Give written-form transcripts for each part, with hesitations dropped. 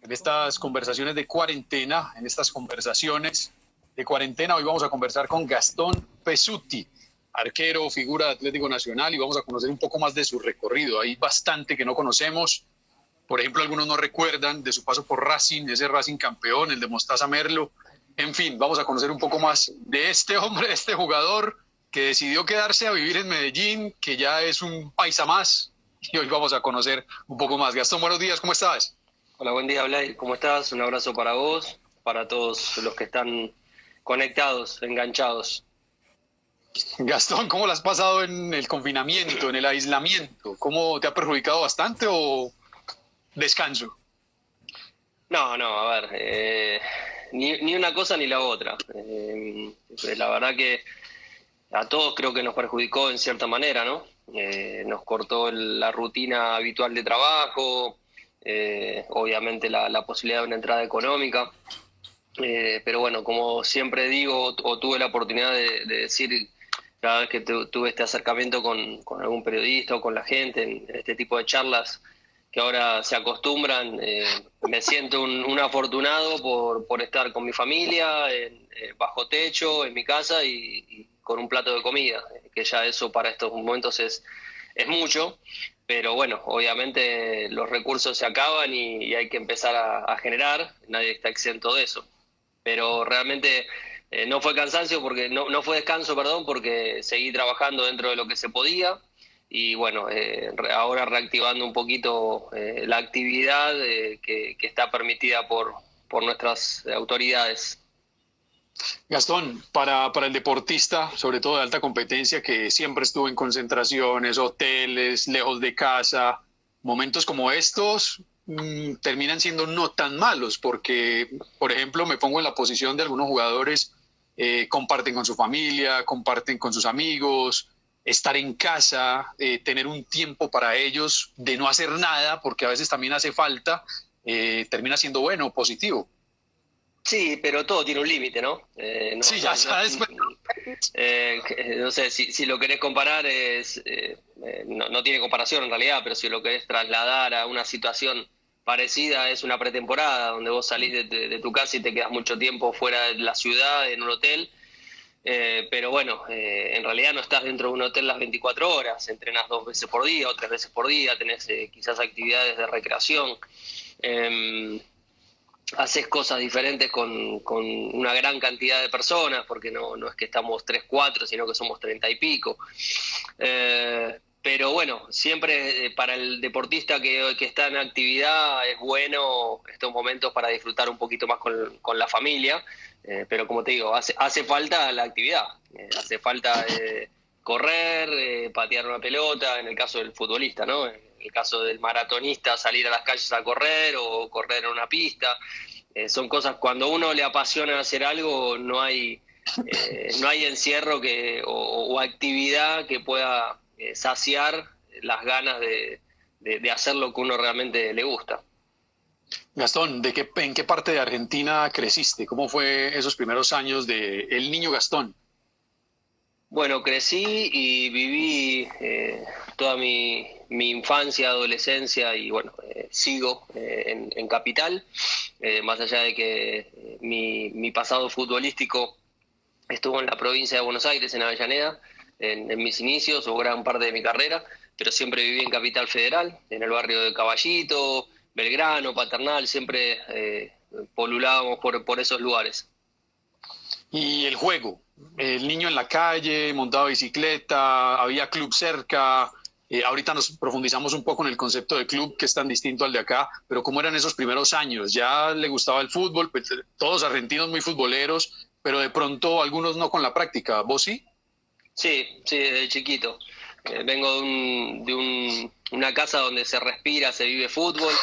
En estas conversaciones de cuarentena, hoy vamos a conversar con Gastón Pessutti, arquero, figura de Atlético Nacional, y vamos a conocer un poco más de su recorrido. Hay bastante que no conocemos. Por ejemplo, algunos no recuerdan de su paso por Racing, ese Racing campeón, el de Mostaza Merlo. En fin, vamos a conocer un poco más de este hombre, de este jugador que decidió quedarse a vivir en Medellín, que ya es un paisa más, y hoy vamos a conocer un poco más. Gastón, buenos días, ¿cómo estás? Hola, buen día, Blay. ¿Cómo estás? Un abrazo para vos, para todos los que están conectados, enganchados. Gastón, ¿cómo lo has pasado en el confinamiento, en el aislamiento? ¿Cómo te ha perjudicado bastante o descanso? No, a ver, ni una cosa ni la otra. La verdad que a todos creo que nos perjudicó en cierta manera, ¿no? Nos cortó la rutina habitual de trabajo, obviamente la posibilidad de una entrada económica. Pero bueno, como siempre digo, o tuve la oportunidad de decir cada vez que tuve este acercamiento con algún periodista o con la gente en este tipo de charlas que ahora se acostumbran, me siento un afortunado por estar con mi familia, bajo techo, en mi casa y con un plato de comida, que ya eso para estos momentos es mucho. Pero bueno, obviamente los recursos se acaban y hay que empezar a generar, nadie está exento de eso. Pero realmente no fue cansancio, porque no fue descanso, perdón, porque seguí trabajando dentro de lo que se podía y bueno, ahora reactivando un poquito la actividad que está permitida por nuestras autoridades. Gastón, para el deportista, sobre todo de alta competencia, que siempre estuvo en concentraciones, hoteles, lejos de casa, momentos como estos terminan siendo no tan malos, porque, por ejemplo, me pongo en la posición de algunos jugadores, comparten con su familia, comparten con sus amigos, estar en casa, tener un tiempo para ellos de no hacer nada, porque a veces también hace falta, termina siendo bueno, positivo. Sí, pero todo tiene un límite, ¿no? Sí, ya sabes. No sé, si lo querés comparar, no tiene comparación en realidad, pero si lo querés trasladar a una situación parecida, es una pretemporada, donde vos salís de tu casa y te quedas mucho tiempo fuera de la ciudad, en un hotel. Pero bueno, en realidad no estás dentro de un hotel las 24 horas, entrenás 2 veces por día o 3 veces por día, tenés quizás actividades de recreación. Haces cosas diferentes con una gran cantidad de personas, porque no es que estamos 3, 4, sino que somos 30 y pico. Pero bueno, siempre para el deportista que está en actividad es bueno estos momentos para disfrutar un poquito más con la familia, pero como te digo, hace falta la actividad, hace falta correr, patear una pelota, en el caso del futbolista, ¿no? En el caso del maratonista, salir a las calles a correr o correr en una pista. Son cosas, cuando uno le apasiona hacer algo, no hay encierro o actividad que pueda saciar las ganas de hacer lo que uno realmente le gusta. Gastón, ¿en qué parte de Argentina creciste? ¿Cómo fue esos primeros años de El Niño Gastón? Bueno, crecí y viví toda mi infancia, adolescencia y bueno, sigo en Capital, más allá de que mi pasado futbolístico estuvo en la provincia de Buenos Aires, en Avellaneda, en mis inicios o gran parte de mi carrera, pero siempre viví en Capital Federal, en el barrio de Caballito, Belgrano, Paternal, siempre polulábamos por esos lugares. Y el juego, el niño en la calle, montaba bicicleta, había club cerca. Ahorita nos profundizamos un poco en el concepto de club, que es tan distinto al de acá, pero ¿cómo eran esos primeros años? ¿Ya le gustaba el fútbol? Pues, todos argentinos muy futboleros, pero de pronto algunos no con la práctica. ¿Vos sí? Sí, desde chiquito. Vengo una casa donde se respira, se vive fútbol.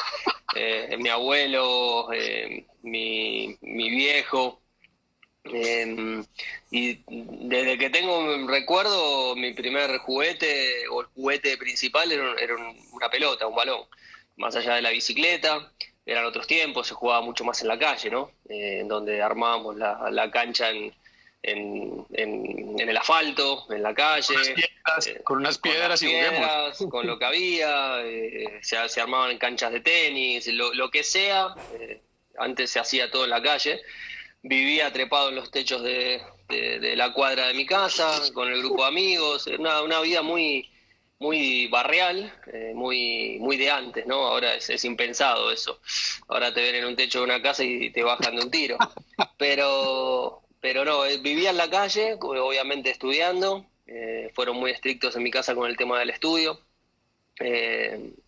Mi abuelo, mi viejo. Y desde que tengo un recuerdo, mi primer juguete o el juguete principal era una pelota, un balón. Más allá de la bicicleta, eran otros tiempos, se jugaba mucho más en la calle, ¿no? En donde armábamos la cancha en el asfalto, en la calle, con unas piedras, y juguemos. con lo que había, se armaban canchas de tenis, lo que sea. Antes se hacía todo en la calle. Vivía trepado en los techos de la cuadra de mi casa, con el grupo de amigos. Una vida muy, muy barrial, muy de antes, ¿no? Ahora es impensado eso. Ahora te ven en un techo de una casa y te bajan de un tiro. Pero no, vivía en la calle, obviamente estudiando. Fueron muy estrictos en mi casa con el tema del estudio.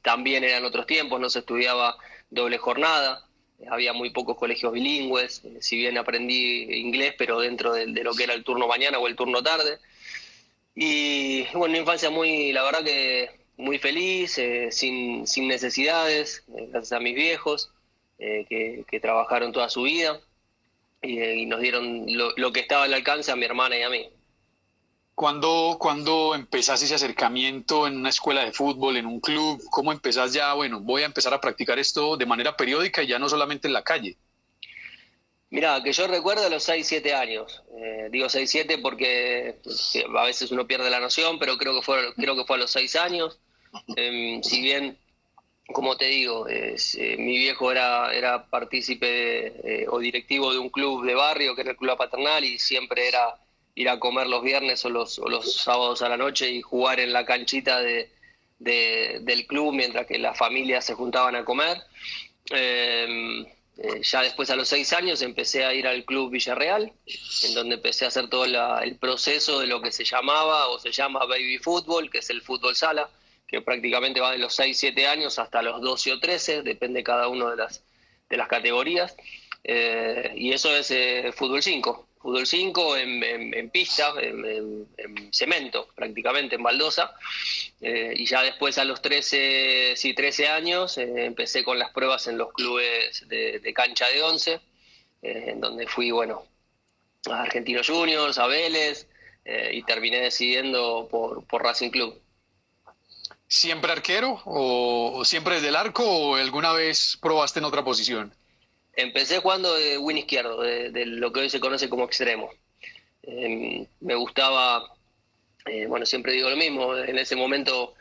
También eran otros tiempos, no se estudiaba doble jornada. Había muy pocos colegios bilingües, si bien aprendí inglés, pero dentro de lo que era el turno mañana o el turno tarde. Y bueno, una infancia muy, la verdad que muy feliz, sin necesidades, gracias a mis viejos, que trabajaron toda su vida y nos dieron lo que estaba al alcance a mi hermana y a mí. ¿Cuándo empezás ese acercamiento en una escuela de fútbol, en un club? ¿Cómo empezás ya? Bueno, voy a empezar a practicar esto de manera periódica y ya no solamente en la calle. Mirá, que yo recuerdo a los 6 7 años. Digo 6 7 porque a veces uno pierde la noción, pero creo que fue a los 6 años. Si bien, como te digo, mi viejo era partícipe o directivo de un club de barrio, que era el Club La Paternal, y siempre era ir a comer los viernes o los sábados a la noche y jugar en la canchita del club mientras que las familias se juntaban a comer. Ya después, a los 6 años, empecé a ir al Club Villarreal, en donde empecé a hacer todo el proceso de lo que se llamaba o se llama baby fútbol, que es el fútbol sala, que prácticamente va de los 6 7 años hasta los 12 o 13, depende cada una de las categorías. Y eso es fútbol 5. Fútbol 5 en pista, en cemento, prácticamente, en baldosa. Y ya después, a los 13 años, empecé con las pruebas en los clubes de cancha de 11, en donde fui, bueno, a Argentinos Juniors, a Vélez, y terminé decidiendo por Racing Club. ¿Siempre arquero o siempre desde el arco o alguna vez probaste en otra posición? Empecé jugando de win izquierdo, de lo que hoy se conoce como extremo. Me gustaba, bueno, siempre digo lo mismo, en ese momento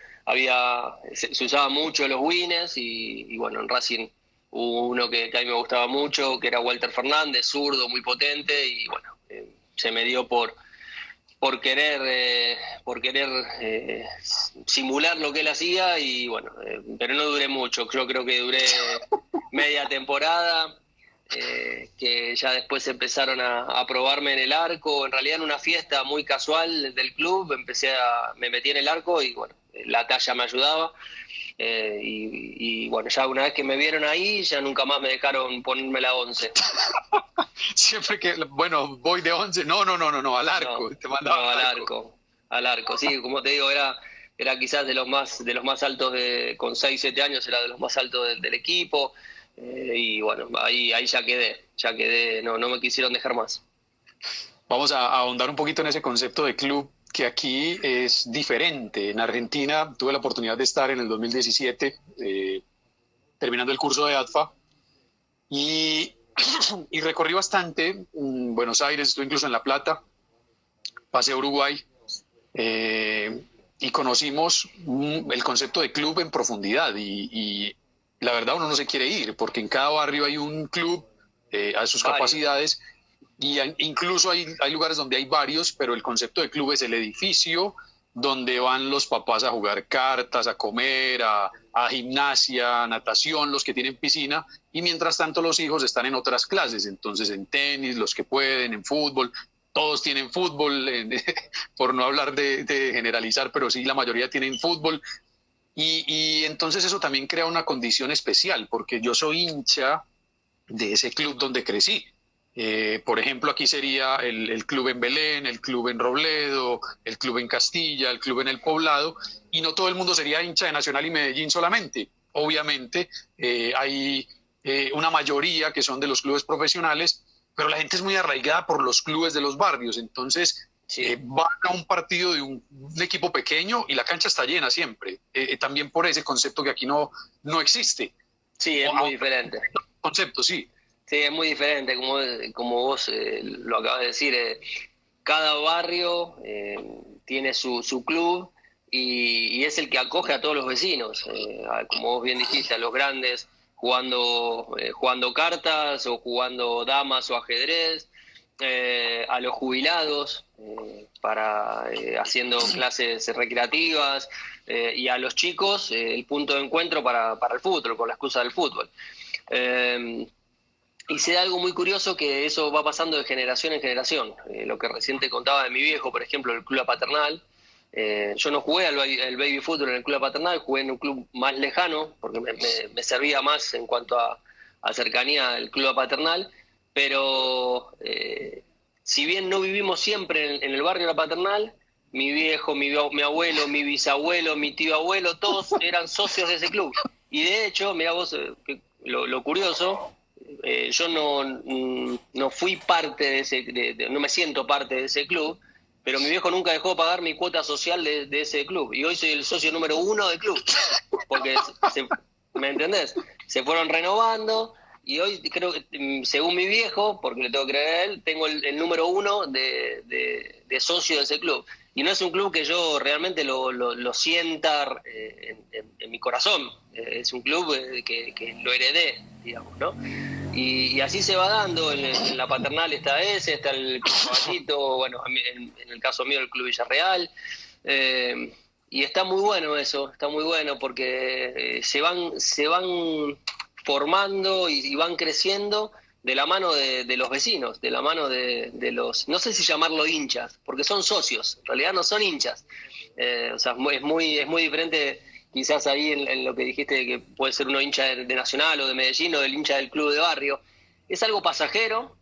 se usaba mucho los wins y bueno, en Racing hubo uno que a mí me gustaba mucho, que era Walter Fernández, zurdo, muy potente, y bueno, se me dio por querer simular lo que él hacía, y bueno, pero no duré mucho. Yo creo que duré media temporada, que ya después empezaron a probarme en el arco. En realidad, en una fiesta muy casual del club me metí en el arco y bueno, la talla me ayudaba. Y bueno, ya una vez que me vieron ahí, ya nunca más me dejaron ponerme la 11. Siempre que, bueno, voy de 11, no, al arco. Te mandaban al arco, sí, como te digo, era quizás de los más altos, con 6 7 años, era de los más altos del equipo. Y bueno, ahí ya quedé, no me quisieron dejar más. Vamos a ahondar un poquito en ese concepto de club, que aquí es diferente. En Argentina tuve la oportunidad de estar en el 2017, terminando el curso de ADFA, y recorrí bastante Buenos Aires, estuve incluso en La Plata, pasé a Uruguay, y conocimos el concepto de club en profundidad, y la verdad uno no se quiere ir, porque en cada barrio hay un club a sus capacidades, y incluso hay lugares donde hay varios, pero el concepto de club es el edificio donde van los papás a jugar cartas, a comer, a gimnasia, natación, los que tienen piscina, y mientras tanto los hijos están en otras clases, entonces en tenis, los que pueden, en fútbol, todos tienen fútbol, por no hablar de generalizar, pero sí la mayoría tienen fútbol. Y entonces eso también crea una condición especial, porque yo soy hincha de ese club donde crecí. Por ejemplo, aquí sería el club en Belén, el club en Robledo, el club en Castilla, el club en El Poblado, y no todo el mundo sería hincha de Nacional y Medellín solamente. Obviamente hay una mayoría que son de los clubes profesionales, pero la gente es muy arraigada por los clubes de los barrios, entonces sí. Van a un partido de un equipo pequeño y la cancha está llena siempre, también por ese concepto que aquí no existe. Sí, es muy diferente. Concepto, sí. Sí, es muy diferente, como vos lo acabas de decir. cada barrio tiene su club y es el que acoge a todos los vecinos, como vos bien dijiste, a los grandes jugando cartas o jugando damas o ajedrez, a los jubilados haciendo clases recreativas, y a los chicos el punto de encuentro para el fútbol, con la excusa del fútbol. Y se da algo muy curioso, que eso va pasando de generación en generación. Lo que recién te contaba de mi viejo, por ejemplo, el Club La Paternal. Yo no jugué al baby fútbol en el Club La Paternal, jugué en un club más lejano, porque me servía más en cuanto a cercanía al Club La Paternal. Pero si bien no vivimos siempre en el barrio La Paternal, mi viejo, mi abuelo, mi bisabuelo, mi tío abuelo, todos eran socios de ese club. Y de hecho, mirá vos, lo curioso, yo no fui parte de ese, no me siento parte de ese club, pero mi viejo nunca dejó de pagar mi cuota social de ese club. Y hoy soy el socio número 1 del club. Porque, ¿me entendés? Se fueron renovando. Y hoy creo que, según mi viejo, porque le tengo que creer a él, tengo el número 1 de socio de ese club. Y no es un club que yo realmente lo sienta en mi corazón. Es un club que lo heredé, digamos, ¿no? Y así se va dando. En La Paternal está está el Club Caballito, bueno, en el caso mío el Club Villarreal. Y está muy bueno eso, está muy bueno porque se van formando y van creciendo de la mano de los vecinos, de la mano de los, no sé si llamarlo hinchas, porque son socios, en realidad no son hinchas. O sea, es muy diferente quizás ahí en lo que dijiste, que puede ser uno hincha de Nacional o de Medellín o del hincha del club de barrio. Es algo pasajero,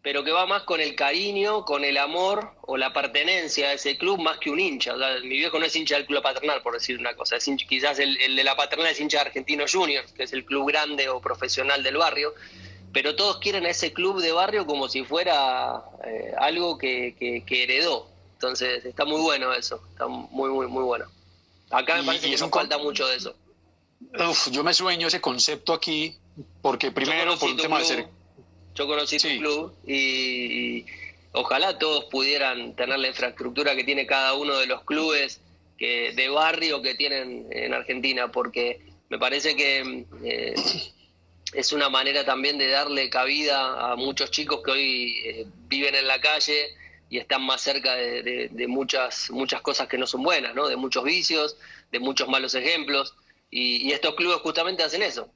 pero que va más con el cariño, con el amor o la pertenencia a ese club, más que un hincha. O sea, mi viejo no es hincha del Club Paternal, por decir una cosa. Es hincha, quizás el de La Paternal es hincha de Argentinos Juniors, que es el club grande o profesional del barrio, pero todos quieren a ese club de barrio como si fuera algo que heredó. Entonces está muy bueno eso, está muy, muy, muy bueno. Acá me parece que nos falta mucho de eso. Yo me sueño ese concepto aquí, porque primero por un tema de ser... Yo conocí tu club y ojalá todos pudieran tener la infraestructura que tiene cada uno de los clubes de barrio que tienen en Argentina, porque me parece que es una manera también de darle cabida a muchos chicos que hoy viven en la calle y están más cerca de muchas cosas que no son buenas, ¿no? De muchos vicios, de muchos malos ejemplos, y estos clubes justamente hacen eso.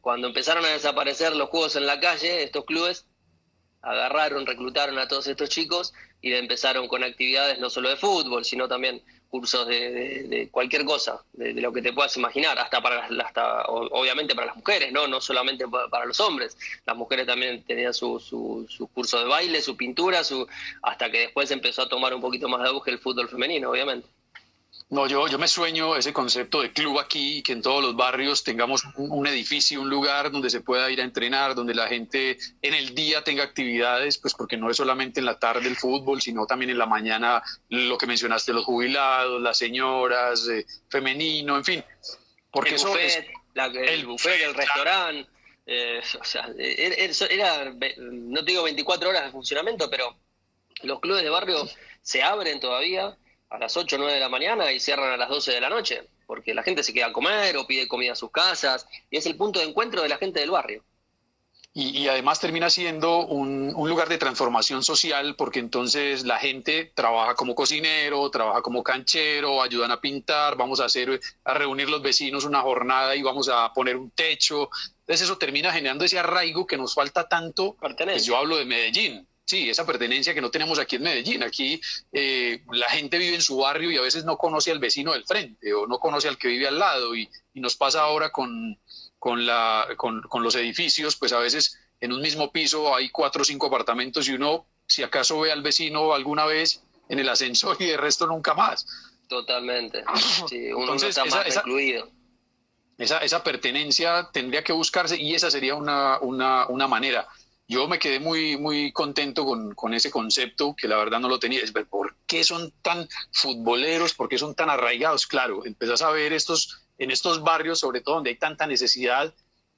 Cuando empezaron a desaparecer los juegos en la calle, estos clubes agarraron, reclutaron a todos estos chicos y empezaron con actividades no solo de fútbol, sino también cursos de cualquier cosa, de lo que te puedas imaginar, hasta obviamente para las mujeres, no solamente para los hombres. Las mujeres también tenían su curso de baile, su pintura, hasta que después empezó a tomar un poquito más de auge el fútbol femenino, obviamente. No, yo me sueño ese concepto de club aquí, que en todos los barrios tengamos un edificio, un lugar donde se pueda ir a entrenar, donde la gente en el día tenga actividades, pues porque no es solamente en la tarde el fútbol, sino también en la mañana lo que mencionaste, los jubilados, las señoras, femenino, en fin. Porque el buffet, el buffet, el restaurante, o sea, era, no te digo 24 horas de funcionamiento, pero los clubes de barrio se abren todavía a las 8 o 9 de la mañana y cierran a las 12 de la noche, porque la gente se queda a comer o pide comida a sus casas, y es el punto de encuentro de la gente del barrio. Y además termina siendo un lugar de transformación social, porque entonces la gente trabaja como cocinero, trabaja como canchero, ayudan a pintar, vamos a reunir los vecinos una jornada y vamos a poner un techo. Entonces eso termina generando ese arraigo que nos falta tanto. Pues yo hablo de Medellín. Sí, esa pertenencia que no tenemos aquí en Medellín. Aquí la gente vive en su barrio y a veces no conoce al vecino del frente o no conoce al que vive al lado. Y nos pasa ahora con los edificios, pues a veces en un mismo piso hay 4 o 5 apartamentos y uno, si acaso ve al vecino alguna vez en el ascensor y de resto nunca más. Totalmente. Sí, uno entonces, no está más recluido. Esa pertenencia tendría que buscarse y esa sería una manera. Yo me quedé muy, muy contento con ese concepto, que la verdad no lo tenía. Es ver por qué son tan futboleros, por qué son tan arraigados. Claro, empezás a ver en estos barrios, sobre todo donde hay tanta necesidad,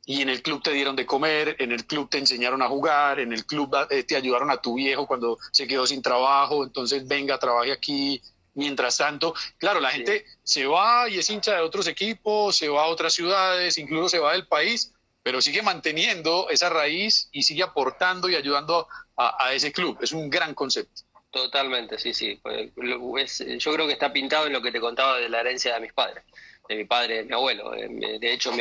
y en el club te dieron de comer, en el club te enseñaron a jugar, en el club te ayudaron a tu viejo cuando se quedó sin trabajo, entonces venga, trabaje aquí. Mientras tanto, claro, la gente se va y es hincha de otros equipos, se va a otras ciudades, incluso se va del país, pero sigue manteniendo esa raíz y sigue aportando y ayudando a ese club. Es un gran concepto. Totalmente, sí, sí. Yo creo que está pintado en lo que te contaba de la herencia de mis padres, de mi padre, de mi abuelo. De hecho, mi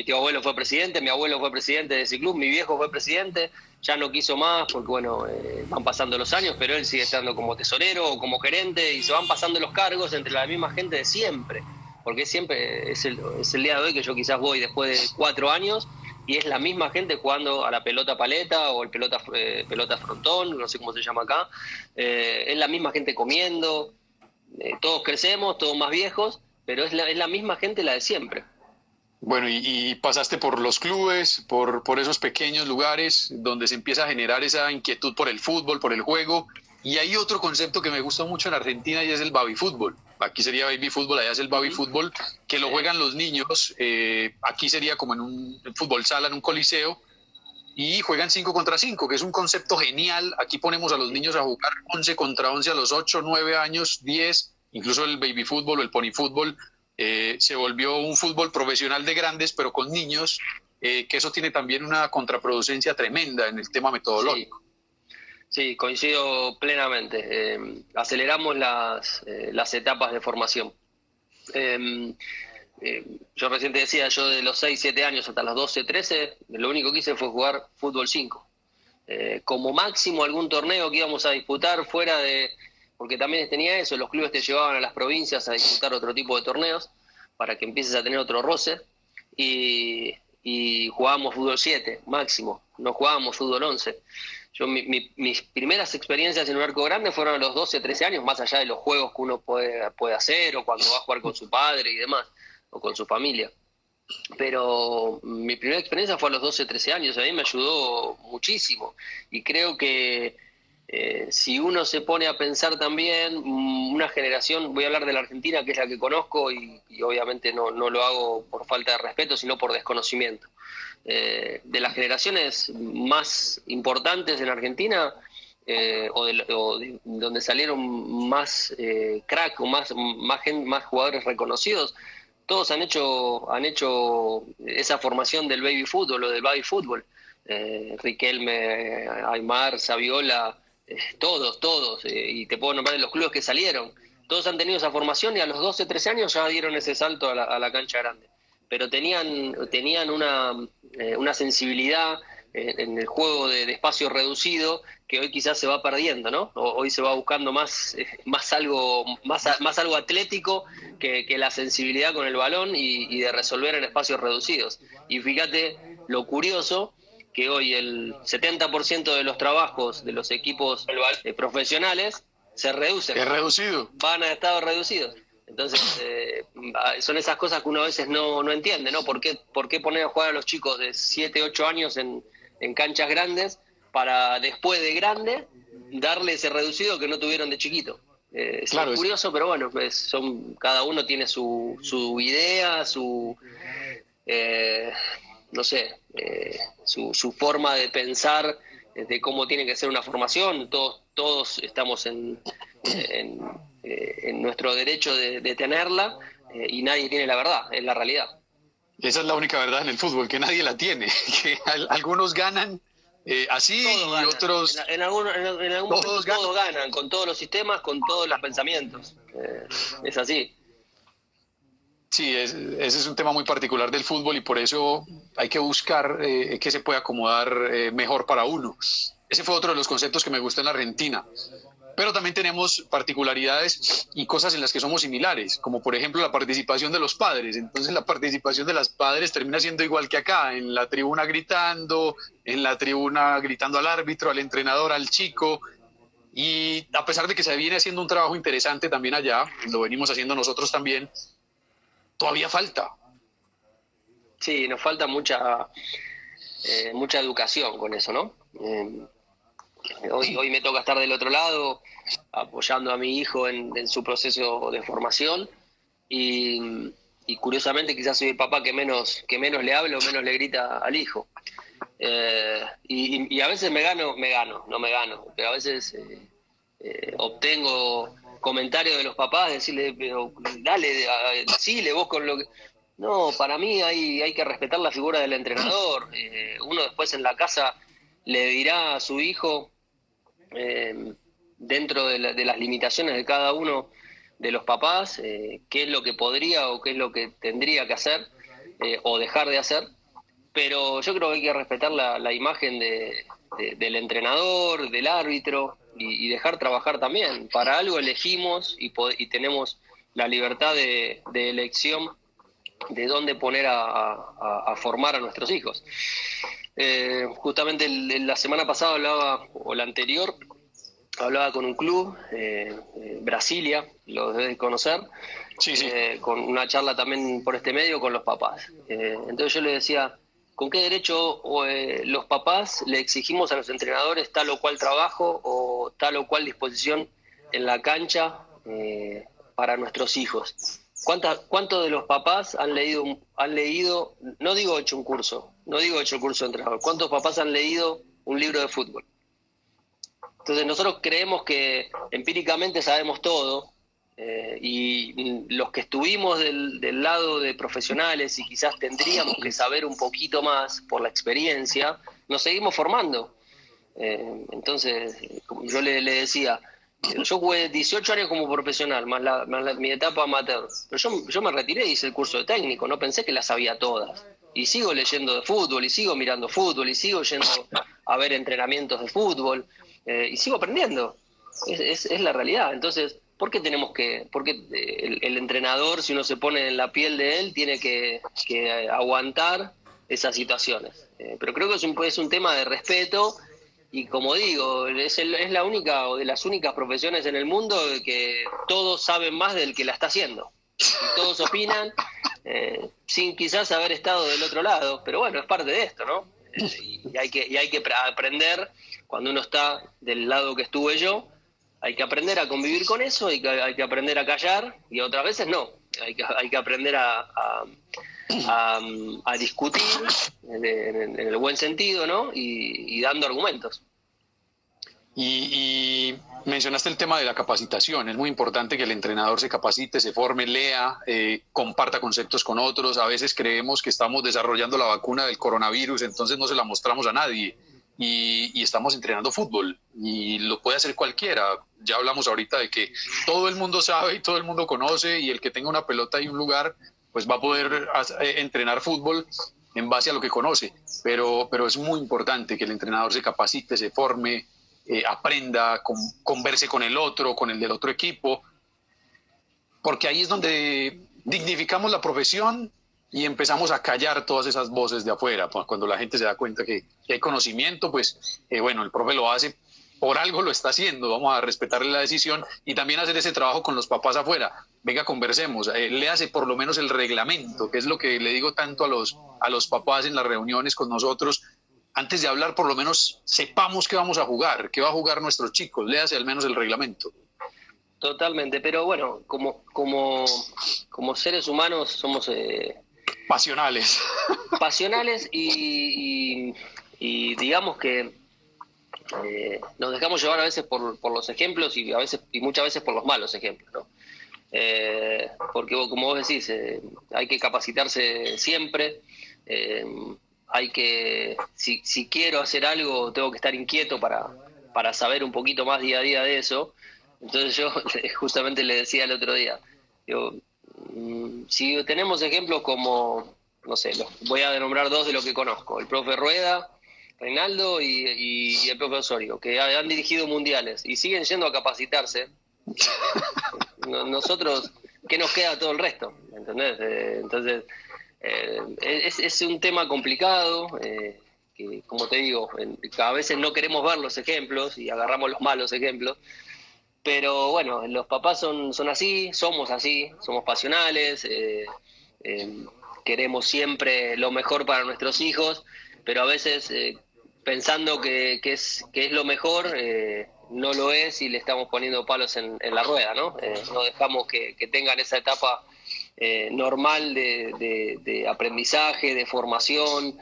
tío abuelo fue presidente, mi abuelo fue presidente de ese club, mi viejo fue presidente, ya no quiso más porque, bueno, van pasando los años, pero él sigue estando como tesorero o como gerente y se van pasando los cargos entre la misma gente de siempre, porque siempre es el día de hoy que yo quizás voy después de 4 años y es la misma gente jugando a la pelota paleta o el pelota frontón, no sé cómo se llama acá. Es la misma gente comiendo, todos crecemos, todos más viejos, pero es la misma gente la de siempre. Bueno, y pasaste por los clubes, por esos pequeños lugares donde se empieza a generar esa inquietud por el fútbol, por el juego. Y hay otro concepto que me gusta mucho en Argentina y es el baby fútbol. Aquí sería baby fútbol, allá es el baby fútbol, que lo juegan los niños. Aquí sería como en un fútbol sala, en un coliseo, y juegan 5 contra 5, que es un concepto genial. Aquí ponemos a los niños a jugar 11 contra 11 a los 8, 9 años, 10, incluso el baby fútbol o el pony fútbol. Se volvió un fútbol profesional de grandes, pero con niños, que eso tiene también una contraproducencia tremenda en el tema metodológico. Sí, coincido plenamente. Aceleramos las etapas de formación. Yo recién te decía, yo de los 6, 7 años hasta los 12, 13, lo único que hice fue jugar fútbol 5. Como máximo algún torneo que íbamos a disputar fuera de... Porque también tenía eso, los clubes te llevaban a las provincias a disputar otro tipo de torneos para que empieces a tener otro roce. Y jugábamos fútbol 7, máximo, no jugábamos fútbol 11. Mis primeras experiencias en un arco grande fueron a los 12, 13 años, más allá de los juegos que uno puede hacer o cuando va a jugar con su padre y demás, o con su familia. Pero mi primera experiencia fue a los 12, 13 años, a mí me ayudó muchísimo. Y creo que si uno se pone a pensar también, una generación, voy a hablar de la Argentina, que es la que conozco, y obviamente no lo hago por falta de respeto, sino por desconocimiento. De las generaciones más importantes en Argentina, donde salieron más crack o más jugadores reconocidos, todos han hecho esa formación del baby fútbol o del baby fútbol. Riquelme, Aymar, Saviola, todos, y te puedo nombrar de los clubes que salieron. Todos han tenido esa formación y a los 12, 13 años ya dieron ese salto a la cancha grande. Pero tenían una sensibilidad en el juego de espacio reducido que hoy quizás se va perdiendo, ¿no? Hoy se va buscando más algo atlético que la sensibilidad con el balón y de resolver en espacios reducidos. Y fíjate lo curioso que hoy el 70% de los trabajos de los equipos profesionales se reducen. Es reducido. Van a estados reducidos. Entonces, son esas cosas que uno a veces no entiende, ¿no? ¿Por qué poner a jugar a los chicos de 7, 8 años en canchas grandes para después de grande darle ese reducido que no tuvieron de chiquito? Claro, es curioso, pero bueno, pues cada uno tiene su idea, no sé, su forma de pensar de cómo tiene que ser una formación. Todos estamos en nuestro derecho de tenerla, y nadie tiene la verdad, es la realidad. Esa es la única verdad en el fútbol, que nadie la tiene, que algunos ganan así y otros... En algún momento todos ganan, con todos los sistemas, con todos los pensamientos. Es así. Sí, ese es un tema muy particular del fútbol y por eso hay que buscar que se pueda acomodar mejor para uno. Ese fue otro de los conceptos que me gusta en la Argentina. Pero también tenemos particularidades y cosas en las que somos similares, como por ejemplo la participación de los padres. Entonces la participación de los padres termina siendo igual que acá, en la tribuna gritando al árbitro, al entrenador, al chico. Y a pesar de que se viene haciendo un trabajo interesante también allá, lo venimos haciendo nosotros también, todavía falta. Sí, nos falta mucha educación con eso, ¿no? Hoy me toca estar del otro lado, apoyando a mi hijo en su proceso de formación, y y curiosamente quizás soy el papá que menos le habla o menos le grita al hijo. Y a veces no me gano, pero a veces obtengo comentarios de los papás, decirle, pero dale, decile vos con lo que... No, para mí hay que respetar la figura del entrenador. Uno después en la casa le dirá a su hijo, dentro de las limitaciones de cada uno de los papás, qué es lo que podría o qué es lo que tendría que hacer o dejar de hacer. Pero yo creo que hay que respetar la imagen del entrenador, del árbitro, y dejar trabajar también. Para algo elegimos y tenemos la libertad de elección de dónde poner a formar a nuestros hijos. Justamente la semana pasada o la anterior, hablaba con un club, Brasilia, lo debes conocer, Sí, sí. con una charla también por este medio con los papás. Entonces yo le decía, ¿con qué derecho los papás le exigimos a los entrenadores tal o cual trabajo o tal o cual disposición en la cancha para nuestros hijos? ¿Cuántos de los papás han leído, no digo hecho un curso, no digo hecho el curso de entrenador, cuántos papás han leído un libro de fútbol? Entonces nosotros creemos que empíricamente sabemos todo, y los que estuvimos del lado de profesionales y quizás tendríamos que saber un poquito más por la experiencia, nos seguimos formando. Entonces, como yo le decía, yo jugué 18 años como profesional, más mi etapa amateur, pero yo me retiré y hice el curso de técnico, no pensé que las sabía todas. Y sigo leyendo de fútbol, y sigo mirando fútbol, y sigo yendo a ver entrenamientos de fútbol, y sigo aprendiendo. Es la realidad. Entonces, ¿por qué el entrenador, si uno se pone en la piel de él, tiene que aguantar esas situaciones? Pero creo que es un tema de respeto, y como digo, es la única o de las únicas profesiones en el mundo de que todos saben más del que la está haciendo. Y todos opinan sin quizás haber estado del otro lado, pero bueno, es parte de esto, ¿no? Y hay que aprender, cuando uno está del lado que estuve yo, hay que aprender a convivir con eso, hay que aprender a callar, y otras veces no. Hay que aprender a discutir en el buen sentido, ¿no? Y dando argumentos. Y mencionaste el tema de la capacitación. Es muy importante que el entrenador se capacite, se forme, lea, comparta conceptos con otros. A veces creemos que estamos desarrollando la vacuna del coronavirus, entonces no se la mostramos a nadie. Y estamos entrenando fútbol, y lo puede hacer cualquiera. Ya hablamos ahorita de que todo el mundo sabe y todo el mundo conoce, y el que tenga una pelota y un lugar, pues va a poder entrenar fútbol en base a lo que conoce. Pero es muy importante que el entrenador se capacite, se forme, aprenda, converse con el otro, con el del otro equipo, porque ahí es donde dignificamos la profesión y empezamos a callar todas esas voces de afuera. Cuando la gente se da cuenta que hay conocimiento, pues bueno, el profe lo hace, por algo lo está haciendo, vamos a respetarle la decisión, y también hacer ese trabajo con los papás afuera. Venga, conversemos, léase por lo menos el reglamento, que es lo que le digo tanto a los papás en las reuniones con nosotros. Antes de hablar, por lo menos sepamos qué vamos a jugar, qué va a jugar nuestros chicos, léase al menos el reglamento. Totalmente, pero bueno, como seres humanos somos pasionales. Pasionales y digamos que nos dejamos llevar a veces por los ejemplos, y muchas veces por los malos ejemplos, ¿no? Porque como vos decís, hay que capacitarse siempre. Hay que, si quiero hacer algo, tengo que estar inquieto para saber un poquito más día a día de eso. Entonces yo justamente le decía el otro día, digo, si tenemos ejemplos como, no sé, voy a nombrar dos de los que conozco, el profe Rueda, Reinaldo y el profe Osorio, que han dirigido mundiales y siguen yendo a capacitarse. Nosotros, ¿qué nos queda todo el resto? ¿Entendés? Entonces, es un tema complicado, que, como te digo, a veces no queremos ver los ejemplos y agarramos los malos ejemplos. Pero bueno, los papás son así, somos pasionales, queremos siempre lo mejor para nuestros hijos, pero a veces pensando que es lo mejor, no lo es, y le estamos poniendo palos en la rueda, ¿no? No dejamos que tengan esa etapa normal de aprendizaje, de formación.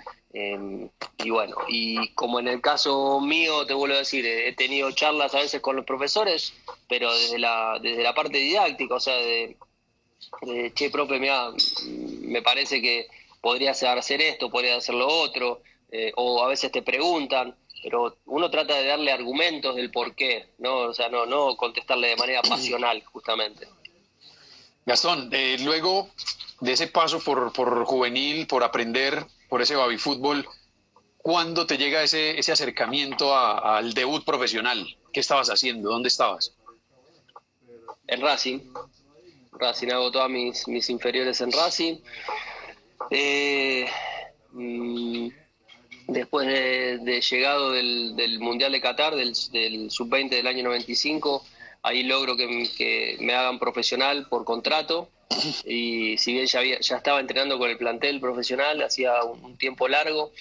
Y bueno, y como en el caso mío, te vuelvo a decir, he tenido charlas a veces con los profesores, pero desde la parte didáctica, o sea, che, profe, mirá, me parece que podría hacer esto, podría hacer lo otro, o a veces te preguntan, pero uno trata de darle argumentos del por qué, ¿no? O sea, no contestarle de manera pasional, justamente. Gastón, luego de ese paso por juvenil, por aprender, por ese baby fútbol, ¿cuándo te llega ese acercamiento al debut profesional? ¿Qué estabas haciendo? ¿Dónde estabas? En Racing hago todas mis inferiores en Racing. Eh, mm, Después de llegado del Mundial de Qatar, del Sub-20 del año 95, ahí logro que me hagan profesional por contrato. Y si bien ya estaba entrenando con el plantel profesional, hacía un tiempo largo,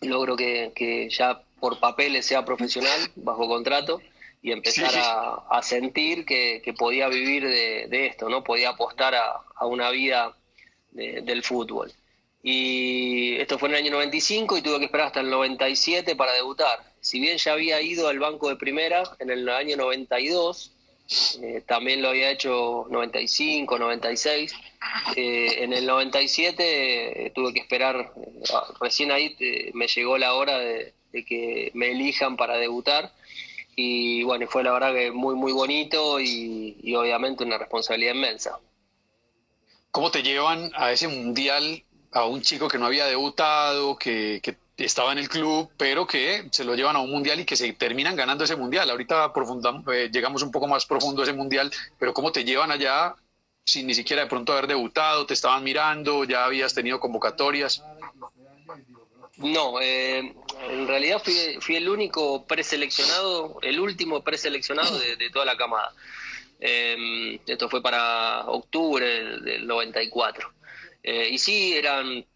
logro que ya por papeles sea profesional, bajo contrato, y empezar Sí. a sentir que podía vivir de esto, ¿no? Podía apostar a una vida del fútbol. Y esto fue en el año 95 y tuve que esperar hasta el 97 para debutar. Si bien ya había ido al banco de primera en el año 92, también lo había hecho 95, 96. En el 97 tuve que esperar, recién ahí me llegó la hora de que me elijan para debutar. Y bueno, fue la verdad que muy, muy bonito y obviamente una responsabilidad inmensa. ¿Cómo te llevan a ese mundial a un chico que no había debutado, que estaba en el club, pero que se lo llevan a un mundial y que se terminan ganando ese mundial? Ahorita llegamos un poco más profundo a ese mundial, pero ¿cómo te llevan allá sin ni siquiera de pronto haber debutado? ¿Te estaban mirando? ¿Ya habías tenido convocatorias? No, en realidad fui el único preseleccionado, el último preseleccionado de toda la camada. Esto fue para octubre del 94. Y sí, eran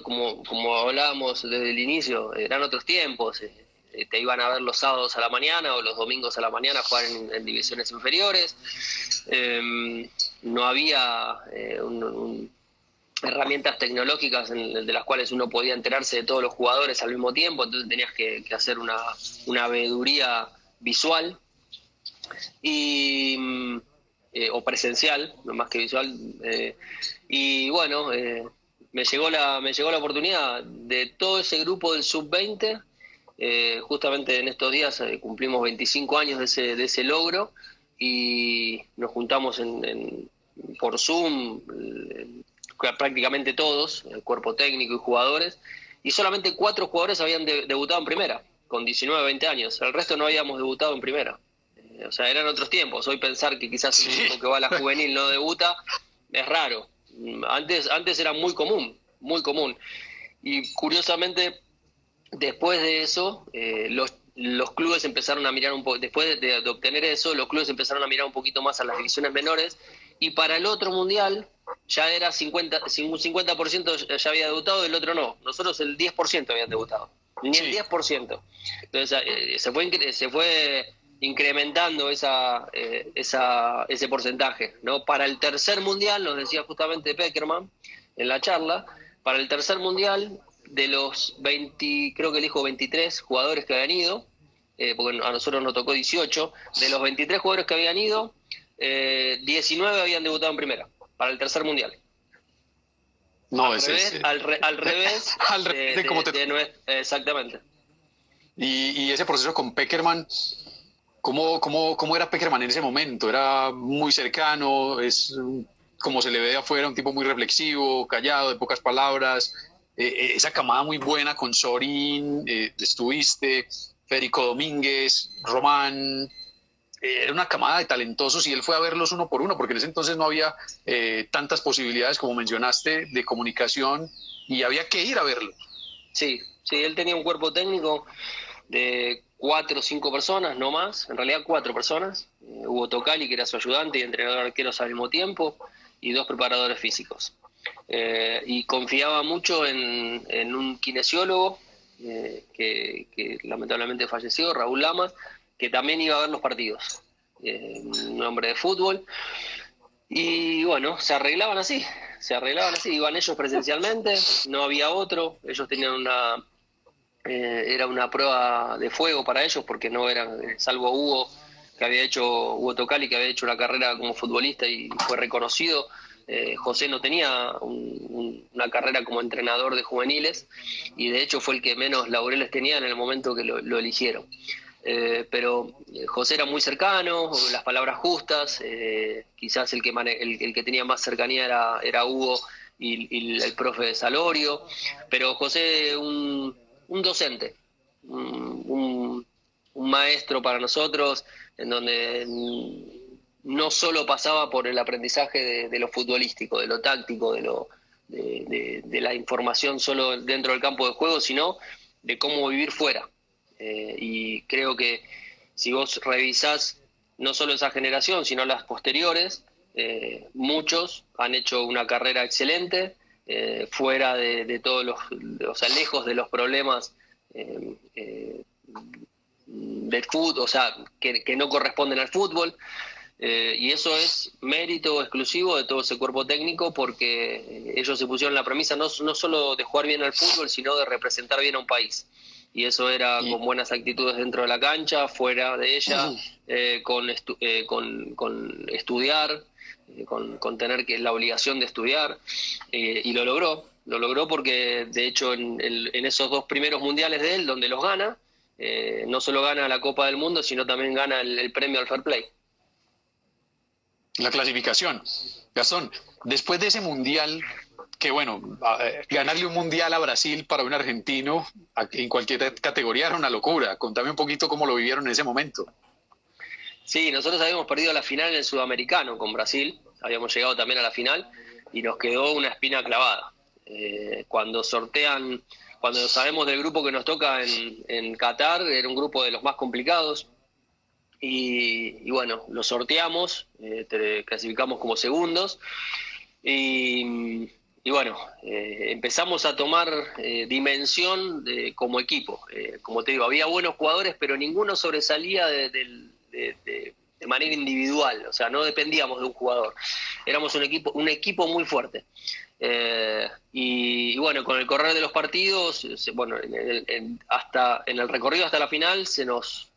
como hablábamos desde el inicio, eran otros tiempos. Te iban a ver los sábados a la mañana o los domingos a la mañana a jugar en divisiones inferiores. No había herramientas tecnológicas de las cuales uno podía enterarse de todos los jugadores al mismo tiempo, entonces tenías que hacer una veeduría visual y o presencial, no más que visual. Y bueno, me llegó la oportunidad de todo ese grupo del Sub-20. Justamente en estos días cumplimos 25 años de ese logro y nos juntamos por Zoom, prácticamente todos, el cuerpo técnico y jugadores, y solamente 4 jugadores habían debutado en primera, con 19, 20 años. El resto no habíamos debutado en primera. O sea, eran otros tiempos. Hoy pensar que quizás un equipo que va a la juvenil no debuta es raro. Antes era muy común, muy común. Y curiosamente, después de eso, los clubes empezaron a mirar un poco, después de obtener eso, los clubes empezaron a mirar un poquito más a las divisiones menores, y para el otro mundial ya era un 50% ya había debutado, el otro no. Nosotros el 10% habían debutado, ni el 10%. Entonces se fue incrementando ese porcentaje, ¿no? Para el tercer mundial, nos decía justamente Peckerman en la charla, para el tercer mundial, de los 20, creo que él dijo 23 jugadores que habían ido, porque a nosotros nos tocó 18, de los 23 jugadores que habían ido, 19 habían debutado en primera, para el tercer mundial. No, al revés de cómo exactamente. Y ese proceso con Peckerman, ¿cómo era Peckerman en ese momento? ¿Era muy cercano? Como se le ve de afuera, un tipo muy reflexivo, callado, de pocas palabras? Esa camada muy buena con Sorín, estuviste, Federico Domínguez, Román, era una camada de talentosos y él fue a verlos uno por uno, porque en ese entonces no había tantas posibilidades como mencionaste de comunicación y había que ir a verlo. Sí, él tenía un cuerpo técnico de 4 o 5 personas, no más, en realidad 4 personas. Hugo Tocali, que era su ayudante y entrenador de arqueros al mismo tiempo, y 2 preparadores físicos. Y confiaba mucho en un kinesiólogo que lamentablemente falleció, Raúl Lamas, que también iba a ver los partidos. Un hombre de fútbol. Y bueno, se arreglaban así, iban ellos presencialmente, no había otro, ellos tenían era una prueba de fuego para ellos porque no eran, salvo Hugo Tocali, que había hecho una carrera como futbolista y fue reconocido. José no tenía una carrera como entrenador de juveniles y de hecho fue el que menos laureles tenía en el momento que lo eligieron. Pero José era muy cercano, las palabras justas, quizás el que tenía más cercanía era Hugo y el profe de Salorio, pero José un docente, un maestro para nosotros, en donde no solo pasaba por el aprendizaje de lo futbolístico, de lo táctico, de la información solo dentro del campo de juego, sino de cómo vivir fuera. Y creo que si vos revisás no solo esa generación, sino las posteriores, muchos han hecho una carrera excelente, fuera de todos o sea, lejos de los problemas del fútbol, o sea, que no corresponden al fútbol. Y eso es mérito exclusivo de todo ese cuerpo técnico porque ellos se pusieron la premisa no solo de jugar bien al fútbol, sino de representar bien a un país. Y eso era con buenas actitudes dentro de la cancha, fuera de ella, con estudiar, con tener la obligación de estudiar, y lo logró porque de hecho en esos 2 primeros mundiales de él, donde los gana, no solo gana la Copa del Mundo, sino también gana el premio al Fair Play. La clasificación. Gastón, después de ese mundial, que bueno, ganarle un mundial a Brasil para un argentino en cualquier categoría era una locura. Contame un poquito cómo lo vivieron en ese momento. Sí, nosotros habíamos perdido la final en el Sudamericano con Brasil, habíamos llegado también a la final y nos quedó una espina clavada. Cuando sabemos del grupo que nos toca en Qatar, era un grupo de los más complicados. Y bueno, lo sorteamos, clasificamos como segundos y bueno, empezamos a tomar dimensión como equipo. Como te digo, había buenos jugadores, pero ninguno sobresalía de manera individual, o sea, no dependíamos de un jugador. Éramos un equipo muy fuerte. Y bueno, con el correr de los partidos, bueno, hasta en el recorrido hasta la final se nos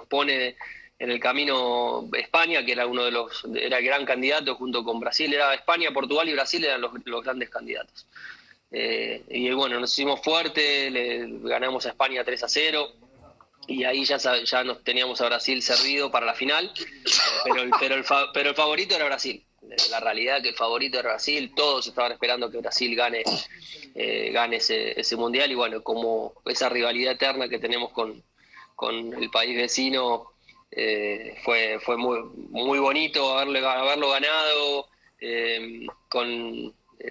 pone en el camino España, que era era el gran candidato junto con Brasil. Era España, Portugal y Brasil eran los grandes candidatos. Y bueno, nos hicimos fuerte, le ganamos a España 3-0 y ahí ya nos teníamos a Brasil servido para la final, pero el favorito era Brasil. La realidad es que el favorito era Brasil, todos estaban esperando que Brasil gane ese mundial y bueno, como esa rivalidad eterna que tenemos con el país vecino, fue muy, muy bonito haberlo ganado.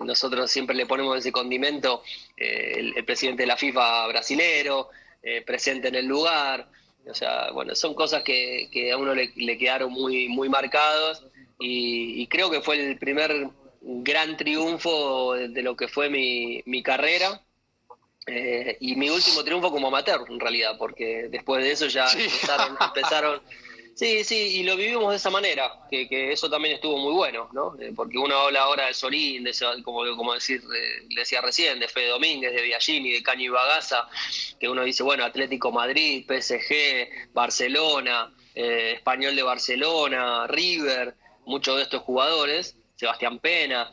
Nosotros siempre le ponemos ese condimento, el presidente de la FIFA brasilero, presente en el lugar. O sea, bueno, son cosas que a uno le quedaron muy, muy marcados y creo que fue el primer gran triunfo de lo que fue mi carrera. Y mi último triunfo como amateur, en realidad, porque después de eso ya empezaron. Sí, y lo vivimos de esa manera, que eso también estuvo muy bueno, ¿no? Porque uno habla ahora de Solín, como decir, le decía recién, de Fede Domínguez, de Biagini, de Caño y Bagaza, que uno dice, bueno, Atlético Madrid, PSG, Barcelona, Español de Barcelona, River, muchos de estos jugadores, Sebastián Pena,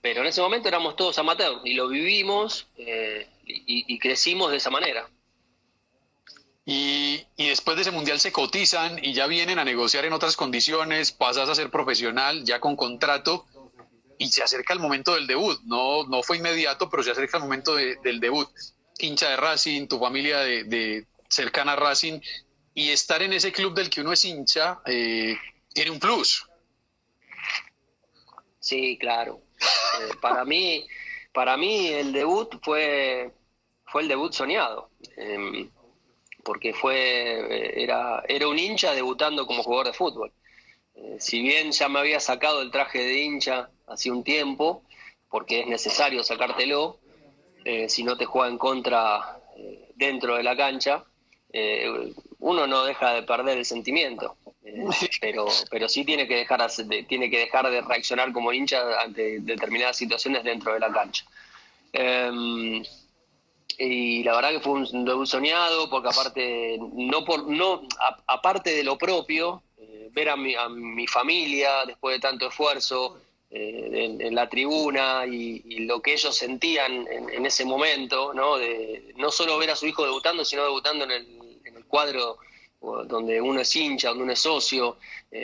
pero en ese momento éramos todos amateurs y lo vivimos y crecimos de esa manera. Y después de ese mundial se cotizan y ya vienen a negociar en otras condiciones, pasas a ser profesional ya con contrato y se acerca el momento del debut. No fue inmediato, pero se acerca el momento del debut. Hincha de Racing, tu familia de cercana a Racing, y estar en ese club del que uno es hincha tiene un plus. Sí, claro. Para mí el debut fue el debut soñado. Porque era un hincha debutando como jugador de fútbol. Si bien ya me había sacado el traje de hincha hace un tiempo, porque es necesario sacártelo, si no te juega en contra dentro de la cancha, uno no deja de perder el sentimiento. pero sí tiene que dejar de reaccionar como hincha ante determinadas situaciones dentro de la cancha. Y la verdad que fue un debut soñado, porque aparte, aparte de lo propio, ver a mi familia después de tanto esfuerzo en la tribuna y lo que ellos sentían en ese momento, ¿no? De no solo ver a su hijo debutando, sino debutando en el cuadro donde uno es hincha, donde uno es socio,